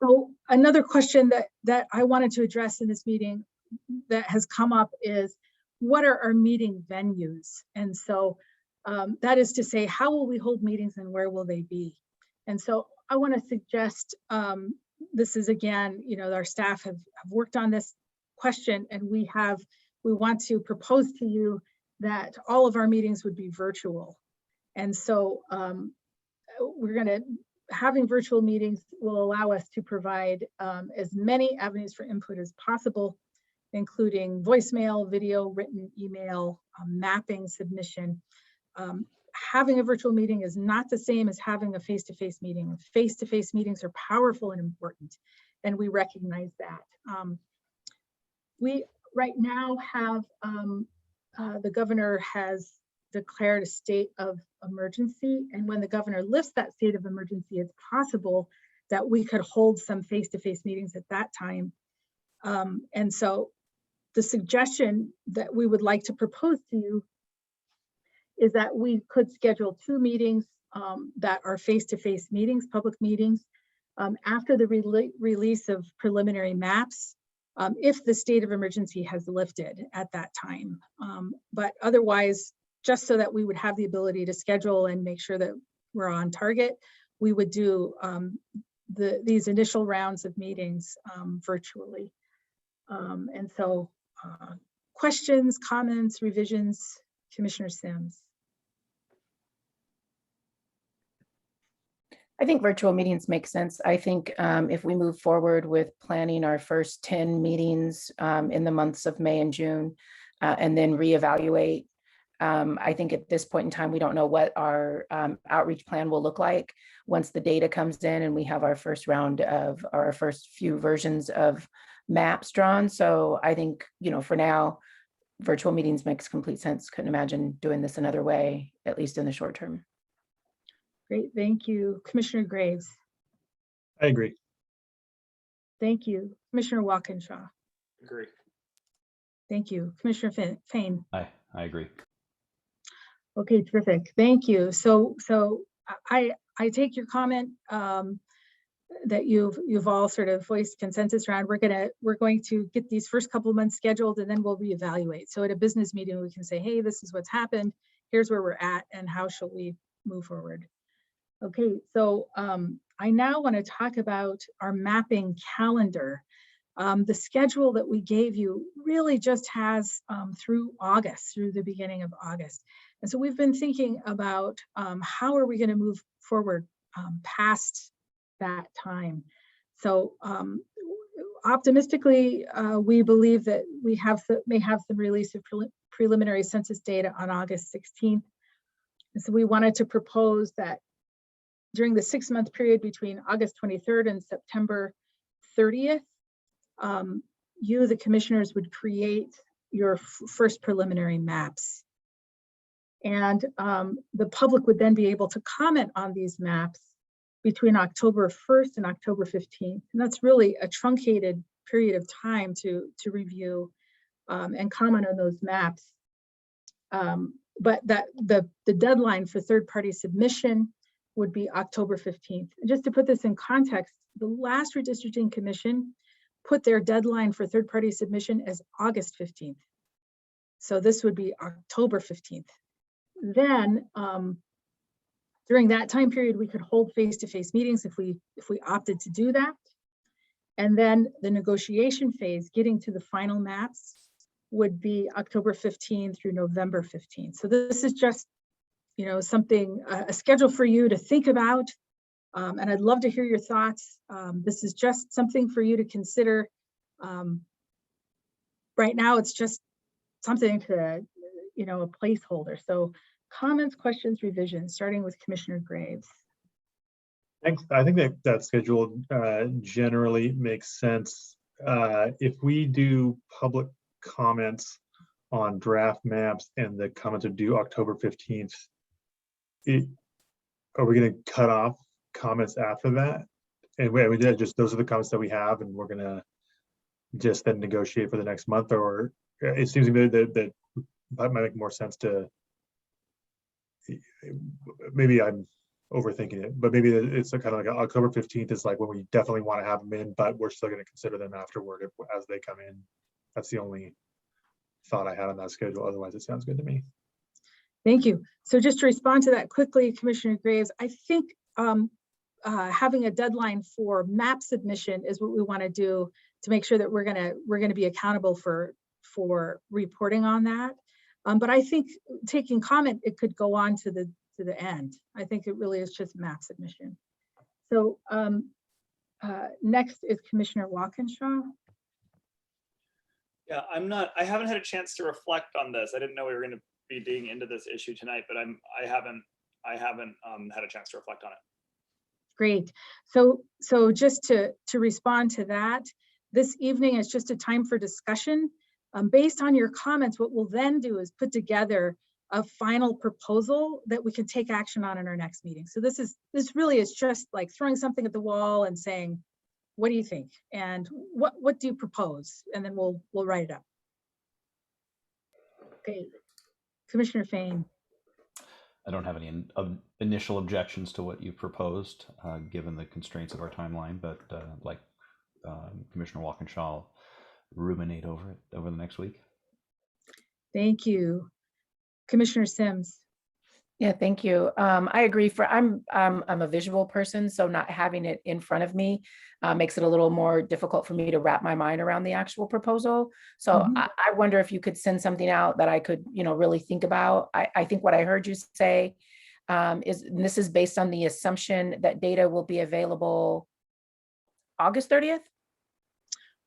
So another question that I wanted to address in this meeting that has come up is, what are our meeting venues? And so that is to say, how will we hold meetings and where will they be? And so I want to suggest, this is again, our staff have worked on this question, and we want to propose to you that all of our meetings would be virtual. And so having virtual meetings will allow us to provide as many avenues for input as possible, including voicemail, video, written, email, mapping, submission. Having a virtual meeting is not the same as having a face-to-face meeting. Face-to-face meetings are powerful and important, and we recognize that. We right now have, the governor has declared a state of emergency, and when the governor lifts that state of emergency, it's possible that we could hold some face-to-face meetings at that time. And so the suggestion that we would like to propose to you is that we could schedule 2 meetings that are face-to-face meetings, public meetings, after the release of preliminary maps, if the state of emergency has lifted at that time. But otherwise, just so that we would have the ability to schedule and make sure that we're on target, we would do these initial rounds of meetings virtually. And so questions, comments, revisions, Commissioner Sims. I think virtual meetings make sense. I think if we move forward with planning our first 10 meetings in the months of May and June, and then reevaluate, I think at this point in time, we don't know what our outreach plan will look like once the data comes in and we have our first round of our first few versions of maps drawn. So I think, for now, virtual meetings makes complete sense. Couldn't imagine doing this another way, at least in the short term. Great, thank you. Commissioner Graves. I agree. Thank you. Commissioner Walkinshaw. Agree. Thank you. Commissioner Fain. I agree. Okay, terrific. Thank you. So I take your comment that you've all sort of voiced consensus around. We're going to get these first couple of months scheduled, and then we'll reevaluate. So at a business meeting, we can say, hey, this is what's happened. Here's where we're at, and how shall we move forward? Okay, so I now want to talk about our mapping calendar. The schedule that we gave you really just has through the beginning of August. And so we've been thinking about how are we going to move forward past that time. So optimistically, we believe that we may have some release of preliminary census data on August 16th. And so we wanted to propose that during the 6-month period between August 23rd and September 30th, you, the commissioners, would create your first preliminary maps. And the public would then be able to comment on these maps between October 1st and October 15th. And that's really a truncated period of time to review and comment on those maps. But that the deadline for third-party submission would be October 15th. And just to put this in context, the last Redistricting Commission put their deadline for third-party submission as August 15th. So this would be October 15th. Then during that time period, we could hold face-to-face meetings if we opted to do that. And then the negotiation phase, getting to the final maps, would be October 15th through November 15th. So this is just, something, a schedule for you to think about. And I'd love to hear your thoughts. This is just something for you to consider. Right now, it's just something to, a placeholder. So comments, questions, revisions, starting with Commissioner Graves. Thanks. I think that schedule generally makes sense. If we do public comments on draft maps and the comments are due October 15th, are we going to cut off comments after that? And we did just, those are the comments that we have, and we're going to just then negotiate for the next month? Or it seems to me that might make more sense to, maybe I'm overthinking it, but maybe it's kind of like October 15th is like when we definitely want to have them in, but we're still going to consider them afterward as they come in. That's the only thought I had on that schedule. Otherwise, it sounds good to me. Thank you. So just to respond to that quickly, Commissioner Graves, I think having a deadline for map submission is what we want to do to make sure that we're gonna be accountable for reporting on that. But I think taking comment, it could go on to the end. I think it really is just map submission. So next is Commissioner Walkinshaw. Yeah, I haven't had a chance to reflect on this. I didn't know we were going to be digging into this issue tonight, but I haven't had a chance to reflect on it. Great. So just to respond to that, this evening is just a time for discussion. Based on your comments, what we'll then do is put together a final proposal that we can take action on in our next meeting. So this really is just like throwing something at the wall and saying, what do you think? And what do you propose? And then we'll write it up. Okay, Commissioner Fain. I don't have any initial objections to what you proposed, given the constraints of our timeline, but like Commissioner Walkinshaw, I'll ruminate over it over the next week. Thank you. Commissioner Sims. Yeah, thank you. I agree. I'm a visual person, so not having it in front of me makes it a little more difficult for me to wrap my mind around the actual proposal. So I wonder if you could send something out that I could, really think about. I think what I heard you say is, and this is based on the assumption that data will be available August 30th.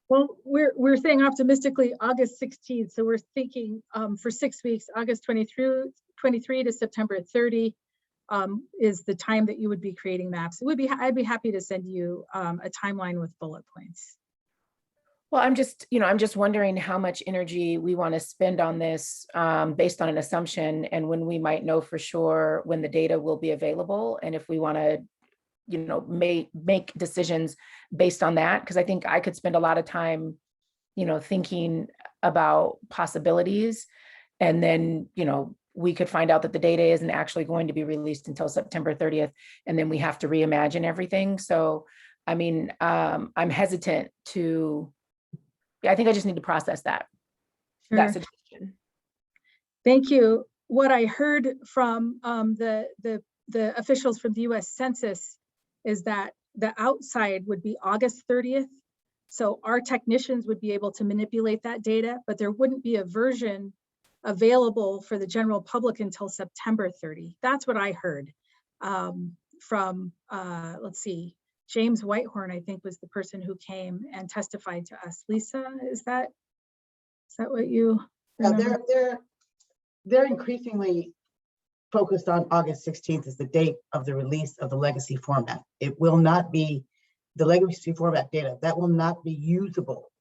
Well, we're saying optimistically August 16th. So we're thinking for 6 weeks, August 23 to September 30 is the time that you would be creating maps. I'd be happy to send you a timeline with bullet points. Well, I'm just wondering how much energy we want to spend on this based on an assumption, and when we might know for sure when the data will be available, and if we want to make decisions based on that, because I think I could spend a lot of time, thinking about possibilities. And then, we could find out that the data isn't actually going to be released until September 30th. And then we have to reimagine everything. So, I mean, I'm hesitant to, I think I just need to process that Sure. suggestion. Thank you. What I heard from the officials from the US Census is that the outside would be August 30th. So our technicians would be able to manipulate that data, but there wouldn't be a version available for the general public until September 30. That's what I heard from, let's see, James Whitehorn, I think, was the person who came and testified to us. Lisa, is that what you remember? Yeah, they're increasingly focused on August 16th as the date of the release of the legacy format. It will not be the legacy format data that will not be usable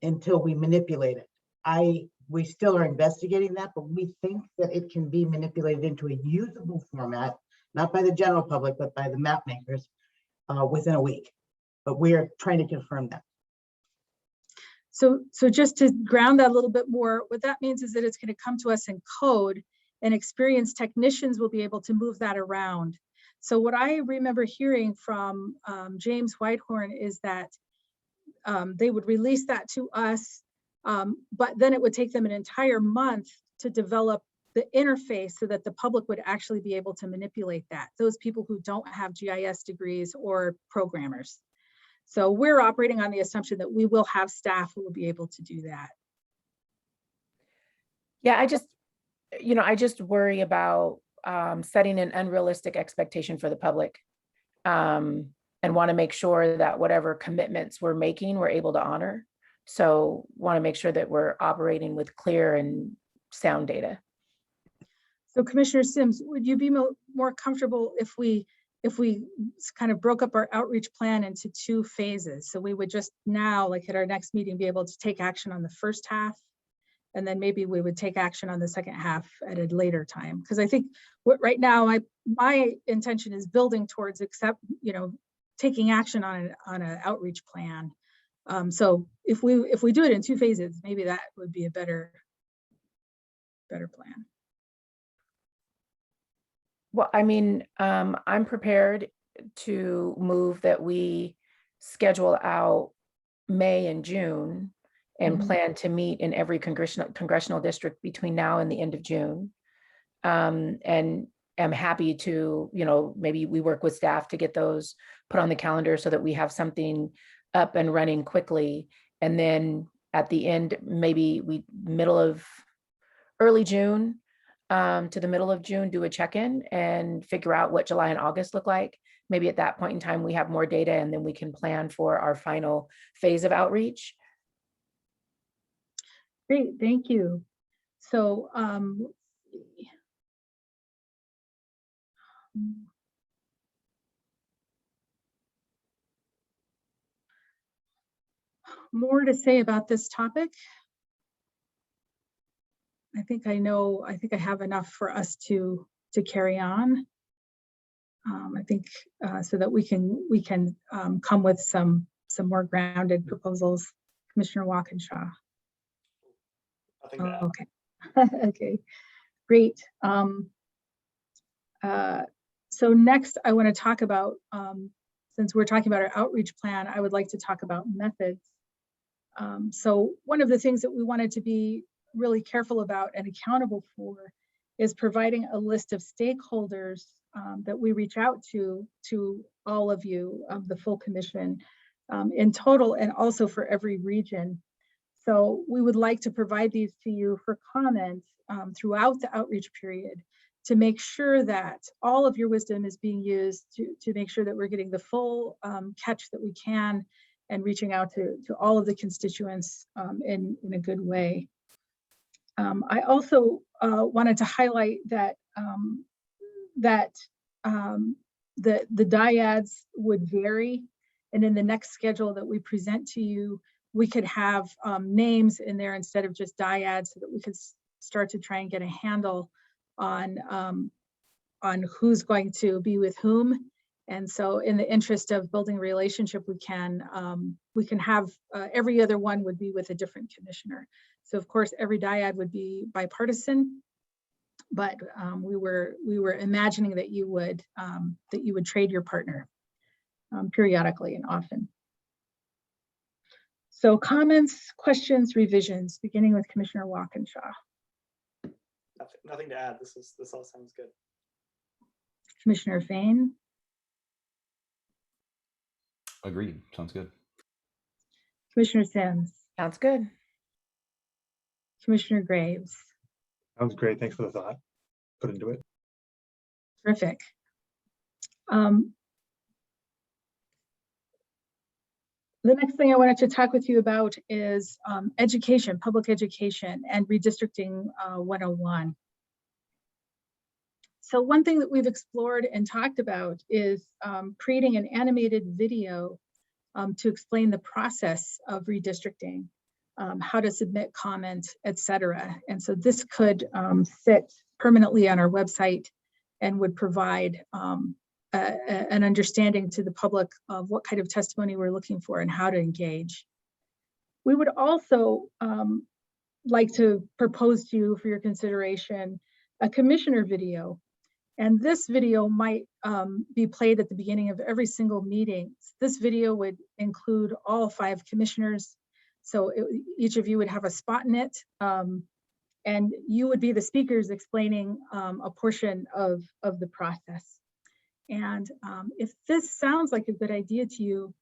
until we manipulate it. We still are investigating that, but we think that it can be manipulated into a usable format, not by the general public, but by the map makers within a week. But we are trying to confirm that. So just to ground that a little bit more, what that means is that it's going to come to us in code, and experienced technicians will be able to move that around. So what I remember hearing from James Whitehorn is that they would release that to us, but then it would take them an entire month to develop the interface so that the public would actually be able to manipulate that, those people who don't have GIS degrees or programmers. So we're operating on the assumption that we will have staff who will be able to do that. Yeah, I just worry about setting an unrealistic expectation for the public, and want to make sure that whatever commitments we're making, we're able to honor. So want to make sure that we're operating with clear and sound data. So Commissioner Sims, would you be more comfortable if we kind of broke up our outreach plan into 2 phases? So we would just now, like at our next meeting, be able to take action on the first half, and then maybe we would take action on the second half at a later time. Because I think right now, my intention is building towards taking action on an outreach plan. So if we do it in 2 phases, maybe that would be a better plan. Well, I mean, I'm prepared to move that we schedule out May and June and plan to meet in every congressional district between now and the end of June. And I'm happy to, maybe we work with staff to get those put on the calendar so that we have something up and running quickly. And then at the end, maybe early June to the middle of June, do a check-in and figure out what July and August look like. Maybe at that point in time, we have more data, and then we can plan for our final phase of outreach. Great, thank you. So more to say about this topic. I think I have enough for us to carry on. I think so that we can come with some more grounded proposals. Commissioner Walkinshaw. Oh, okay. Okay, great. So next I want to talk about, since we're talking about our outreach plan, I would like to talk about methods. So one of the things that we wanted to be really careful about and accountable for is providing a list of stakeholders that we reach out to all of you, the full commission in total, and also for every region. So we would like to provide these to you for comment throughout the outreach period to make sure that all of your wisdom is being used to make sure that we're getting the full catch that we can and reaching out to all of the constituents in a good way. I also wanted to highlight that the dyads would vary, and in the next schedule that we present to you, we could have names in there instead of just dyads, so that we could start to try and get a handle on who's going to be with whom. And so in the interest of building a relationship, we can have every other one would be with a different commissioner. So of course, every dyad would be bipartisan, but we were imagining that you would trade your partner periodically and often. So comments, questions, revisions, beginning with Commissioner Walkinshaw. Nothing to add. This all sounds good. Commissioner Fain, Agreed. Sounds good. Commissioner Sims, Sounds good. Commissioner Graves. Sounds great. Thanks for the thought. Put into it. Terrific. The next thing I wanted to talk with you about is education, public education, and redistricting 101. So one thing that we've explored and talked about is creating an animated video to explain the process of redistricting, how to submit comments, etc. And so this could sit permanently on our website and would provide an understanding to the public of what kind of testimony we're looking for and how to engage. We would also like to propose to you for your consideration a commissioner video. And this video might be played at the beginning of every single meeting. This video would include all 5 commissioners. So each of you would have a spot in it. And you would be the speakers explaining a portion of the process. And if this sounds like a good idea to you,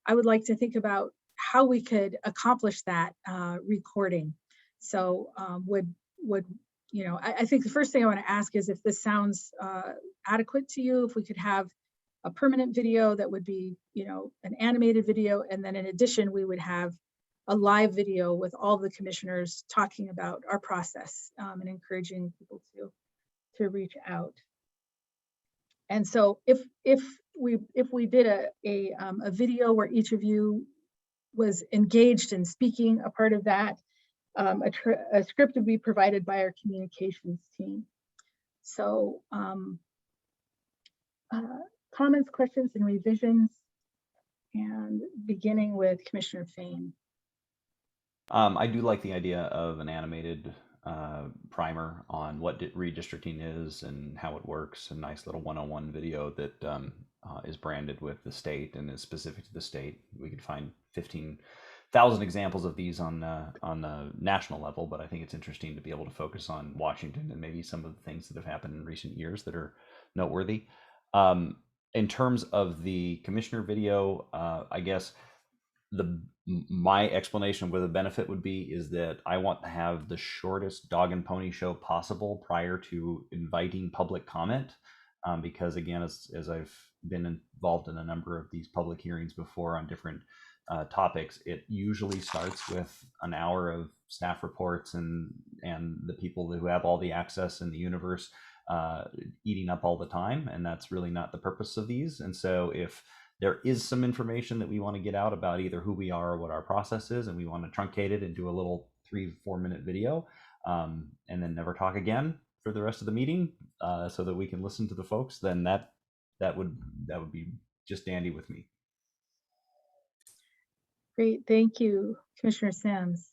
I would like to think about how we could accomplish that recording. So you know, I think the first thing I want to ask is if this sounds adequate to you, if we could have a permanent video that would be, you know, an animated video. And then in addition, we would have a live video with all the commissioners talking about our process and encouraging people to reach out. And so if we did a video where each of you was engaged in speaking a part of that, a script would be provided by our communications team. So comments, questions, and revisions, and beginning with Commissioner Fain. I do like the idea of an animated primer on what redistricting is and how it works. A nice little one-on-one video that is branded with the state and is specific to the state. We could find 15,000 examples of these on the national level, but I think it's interesting to be able to focus on Washington and maybe some of the things that have happened in recent years that are noteworthy. In terms of the commissioner video, I guess my explanation of where the benefit would be is that I want to have the shortest dog and pony show possible prior to inviting public comment, because again, as I've been involved in a number of these public hearings before on different topics, it usually starts with an hour of staff reports and the people who have all the access in the universe eating up all the time, and that's really not the purpose of these. And so if there is some information that we want to get out about either who we are or what our process is, and we want to truncate it into a little 3-4 minute video, and then never talk again for the rest of the meeting, so that we can listen to the folks, then that would be just dandy with me. Great, thank you, Commissioner Sims.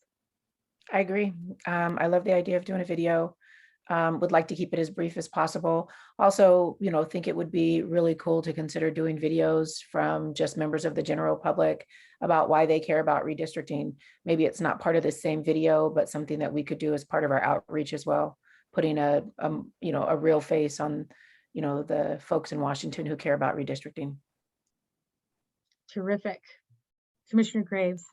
I agree. I love the idea of doing a video. Would like to keep it as brief as possible. Also, you know, think it would be really cool to consider doing videos from just members of the general public about why they care about redistricting. Maybe it's not part of the same video, but something that we could do as part of our outreach as well, putting a real face on, you know, the folks in Washington who care about redistricting. Terrific. Commissioner Graves.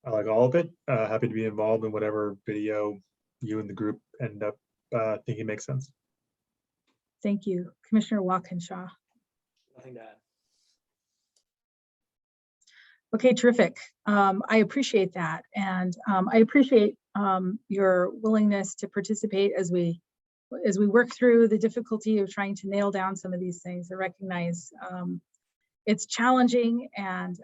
I like all of it. Happy to be involved in whatever video you and the group end up thinking makes sense. Thank you. Commissioner Walkinshaw. Nothing to add. Okay, terrific. I appreciate that. And I appreciate your willingness to participate as we work through the difficulty of trying to nail down some of these things. I recognize it's challenging, and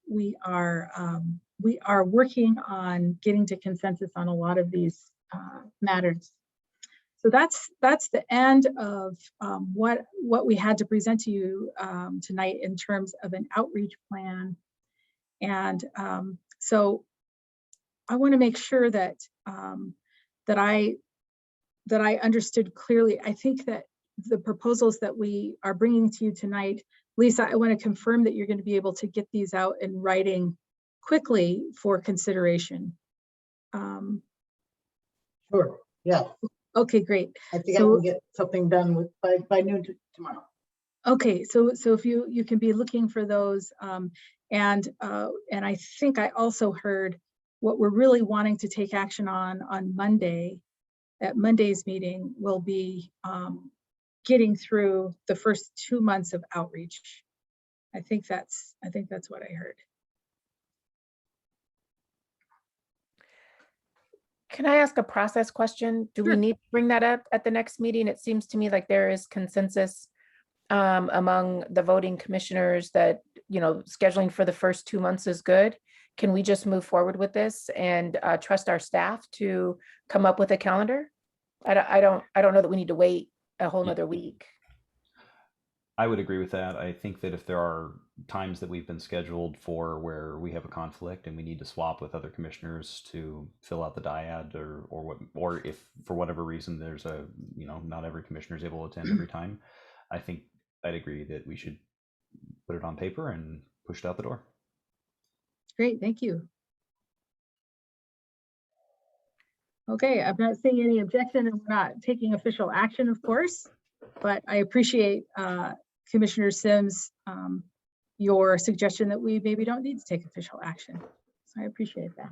we are working on getting to consensus on a lot of these matters. So that's the end of what we had to present to you tonight in terms of an outreach plan. And so want to make sure that that I understood clearly. I think that the proposals that we are bringing to you tonight, Lisa, I want to confirm that you're going to be able to get these out in writing quickly for consideration. Sure, yeah. Okay, great. I think I can get something done by noon tomorrow. Okay, so if you can be looking for those, and I think I also heard what we're really wanting to take action on Monday, at Monday's meeting, will be getting through the first 2 months of outreach. I think that's what I heard. Can I ask a process question? Do we Sure. need to bring that up at the next meeting? It seems to me like there is consensus among the voting commissioners that, scheduling for the first 2 months is good. Can we just move forward with this and trust our staff to come up with a calendar? I don't know that we need to wait a whole nother week. I would agree with that. I think that if there are times that we've been scheduled for where we have a conflict and we need to swap with other commissioners to fill out the dyad, or if for whatever reason there's not every commissioner is able to attend every time, I think I'd agree that we should put it on paper and push it out the door. Great, thank you. Okay, I'm not seeing any objection, and we're not taking official action, of course, but I appreciate Commissioner Sims, your suggestion that we maybe don't need to take official action. So I appreciate that.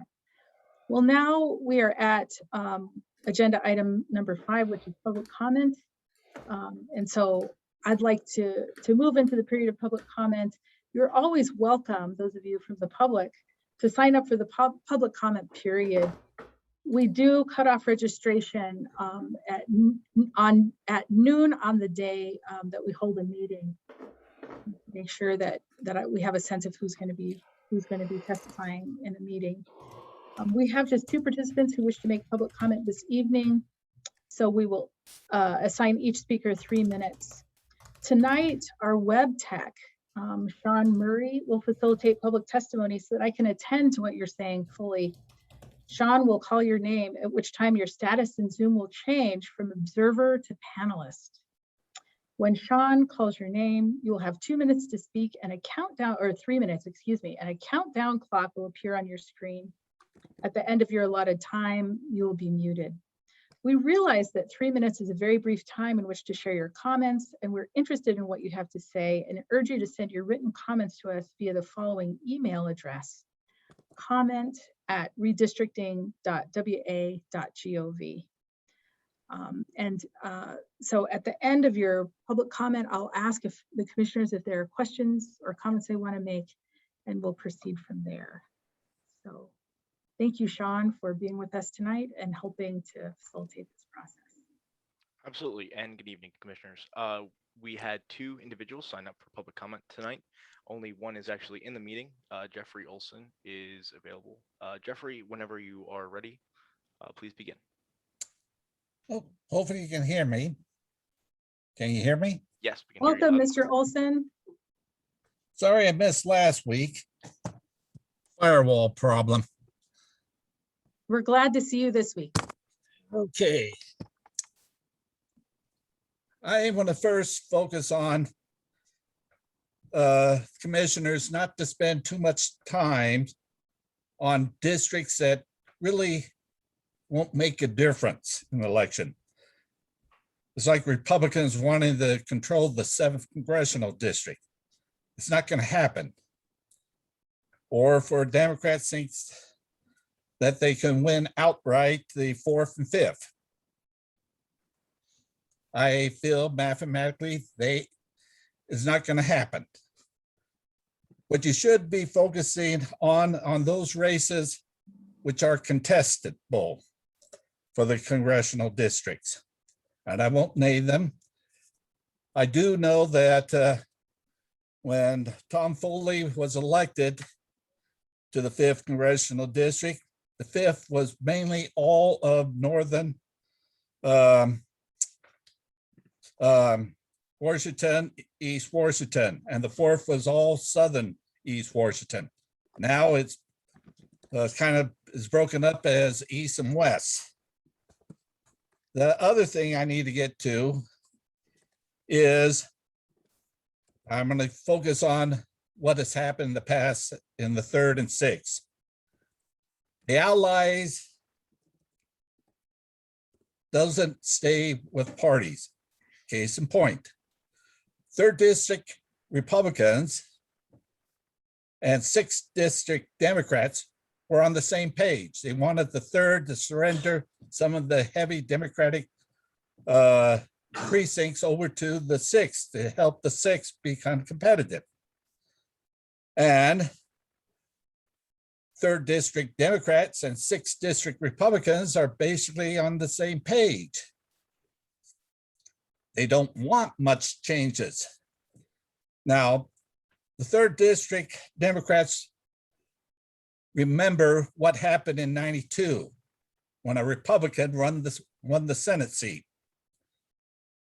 Well, now we are at agenda item number 5, which is public comment. And so I'd like to move into the period of public comment. You're always welcome, those of you from the public, to sign up for the public comment period. We do cut off registration at noon on the day that we hold a meeting. Make sure that we have a sense of who's going to be testifying in a meeting. We have just 2 participants who wish to make public comment this evening, so we will assign each speaker 3 minutes. Tonight, our web tech, Sean Murray, will facilitate public testimony so that I can attend to what you're saying fully. Sean will call your name, at which time your status in Zoom will change from observer to panelist. When Sean calls your name, you will have 2 minutes to speak, and a countdown, or 3 minutes, excuse me, and a countdown clock will appear on your screen. At the end of your allotted time, you will be muted. We realize that 3 minutes is a very brief time in which to share your comments, and we're interested in what you have to say, and urge you to send your written comments to us via the following email address: comment@redistricting.wa.gov. So at the end of your public comment, I'll ask if the commissioners if there are questions or comments they want to make, and we'll proceed from there. So thank you, Sean, for being with us tonight and helping to facilitate this process. Absolutely, and good evening, commissioners. We had 2 individuals sign up for public comment tonight. Only one is actually in the meeting. Jeffrey Olson is available. Jeffrey, whenever you are ready, please begin. Oh, hopefully you can hear me. Can you hear me? Yes, we can hear you Welcome, loud. Mr. Olson. Sorry I missed last week. Firewall problem. We're glad to see you this week. Okay. I want to first focus on commissioners not to spend too much time on districts that really won't make a difference in the election. It's like Republicans wanting to control the 7th congressional district. It's not going to happen. Or for Democrats think that they can win outright the 4th and 5th. I feel mathematically it's not going to happen. What you should be focusing on those races which are contestable for the congressional districts. And I won't name them. I do know that when Tom Foley was elected to the 5th congressional district, the 5th was mainly all of northern Washington, East Washington, and the 4th was all southern East Washington. Now it's kind of is broken up as east and west. The other thing I need to get to is I'm going to focus on what has happened in the past in the 3rd and 6th. The allies doesn't stay with parties. Case in point, 3rd District Republicans and 6th District Democrats were on the same page. They wanted the 3rd to surrender some of the heavy Democratic precincts over to the 6th to help the 6th become competitive. And 3rd District Democrats and 6th District Republicans are basically on the same page. They don't want much changes. Now, the 3rd District Democrats remember what happened in '92 when a Republican won the Senate seat.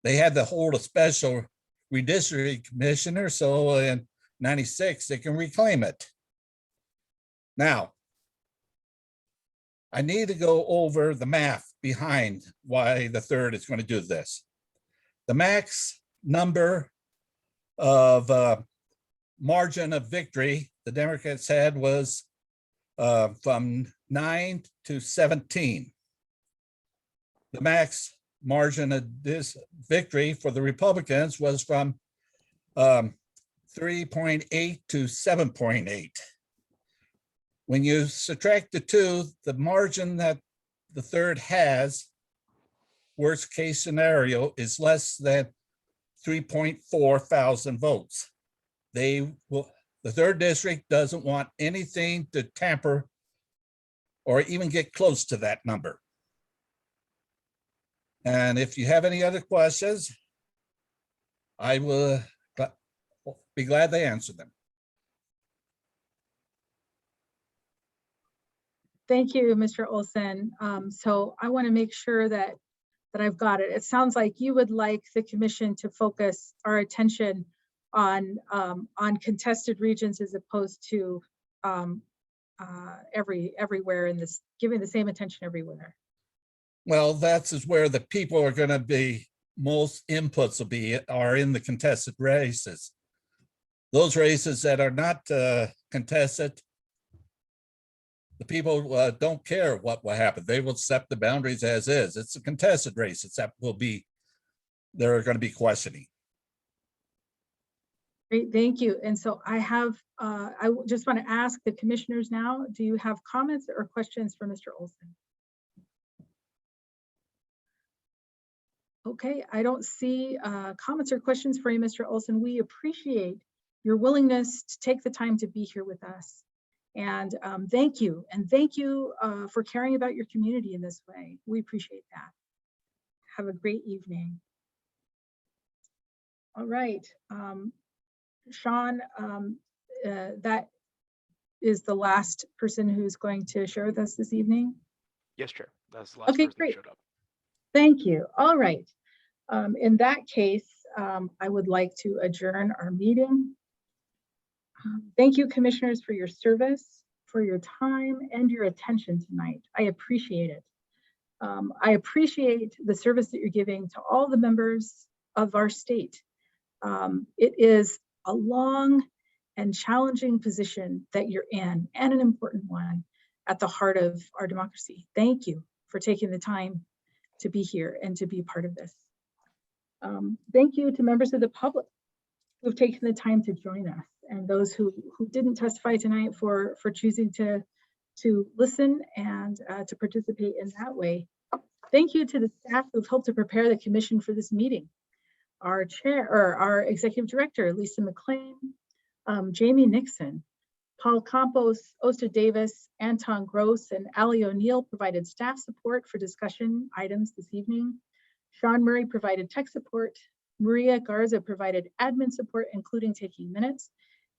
They had to hold a special redistricting commissioner, so in '96 they can reclaim it. Now, I need to go over the math behind why the 3rd is going to do this. The max number of margin of victory the Democrats had was from 9 to 17. The max margin of this victory for the Republicans was from 3.8 to 7.8. When you subtract the two, the margin that the 3rd has, worst case scenario, is less than 3.4 thousand votes. The 3rd District doesn't want anything to tamper or even get close to that number. And if you have any other questions, I will be glad to answer them. Thank you, Mr. Olson. So I want to make sure that I've got it. It sounds like you would like the commission to focus our attention on contested regions as opposed to everywhere in this, giving the same attention everywhere. Well, that's where the people are going to be, most inputs are in the contested races. Those races that are not contested, the people don't care what will happen. They will accept the boundaries as is. It's a contested race. They're going to be questioning. Great, thank you. And so I just want to ask the commissioners now, do you have comments or questions for Mr. Olson? Okay, I don't see comments or questions for you, Mr. Olson. We appreciate your willingness to take the time to be here with us. And thank you. And thank you for caring about your community in this way. We appreciate that. Have a great evening. All right. Sean, that is the last person who's going to share with us this evening. Yes, Chair. That's the last Okay, person great. that showed up. Thank you. All right. In that case, I would like to adjourn our meeting. Thank you, commissioners, for your service, for your time, and your attention tonight. I appreciate it. I appreciate the service that you're giving to all the members of our state. It is a long and challenging position that you're in, and an important one at the heart of our democracy. Thank you for taking the time to be here and to be part of this. Thank you to members of the public who've taken the time to join us, and those who didn't testify tonight for choosing to listen and to participate in that way. Thank you to the staff who've helped to prepare the commission for this meeting. Our chair, or our executive director, Lisa McLean, Jamie Nixon, Paul Campos, Osta Davis, Anton Gross, and Ali O'Neill provided staff support for discussion items this evening. Sean Murray provided tech support. Maria Garza provided admin support, including taking minutes.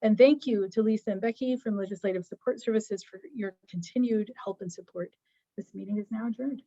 And thank you to Lisa and Becky from Legislative Support Services for your continued help and support. This meeting is now adjourned.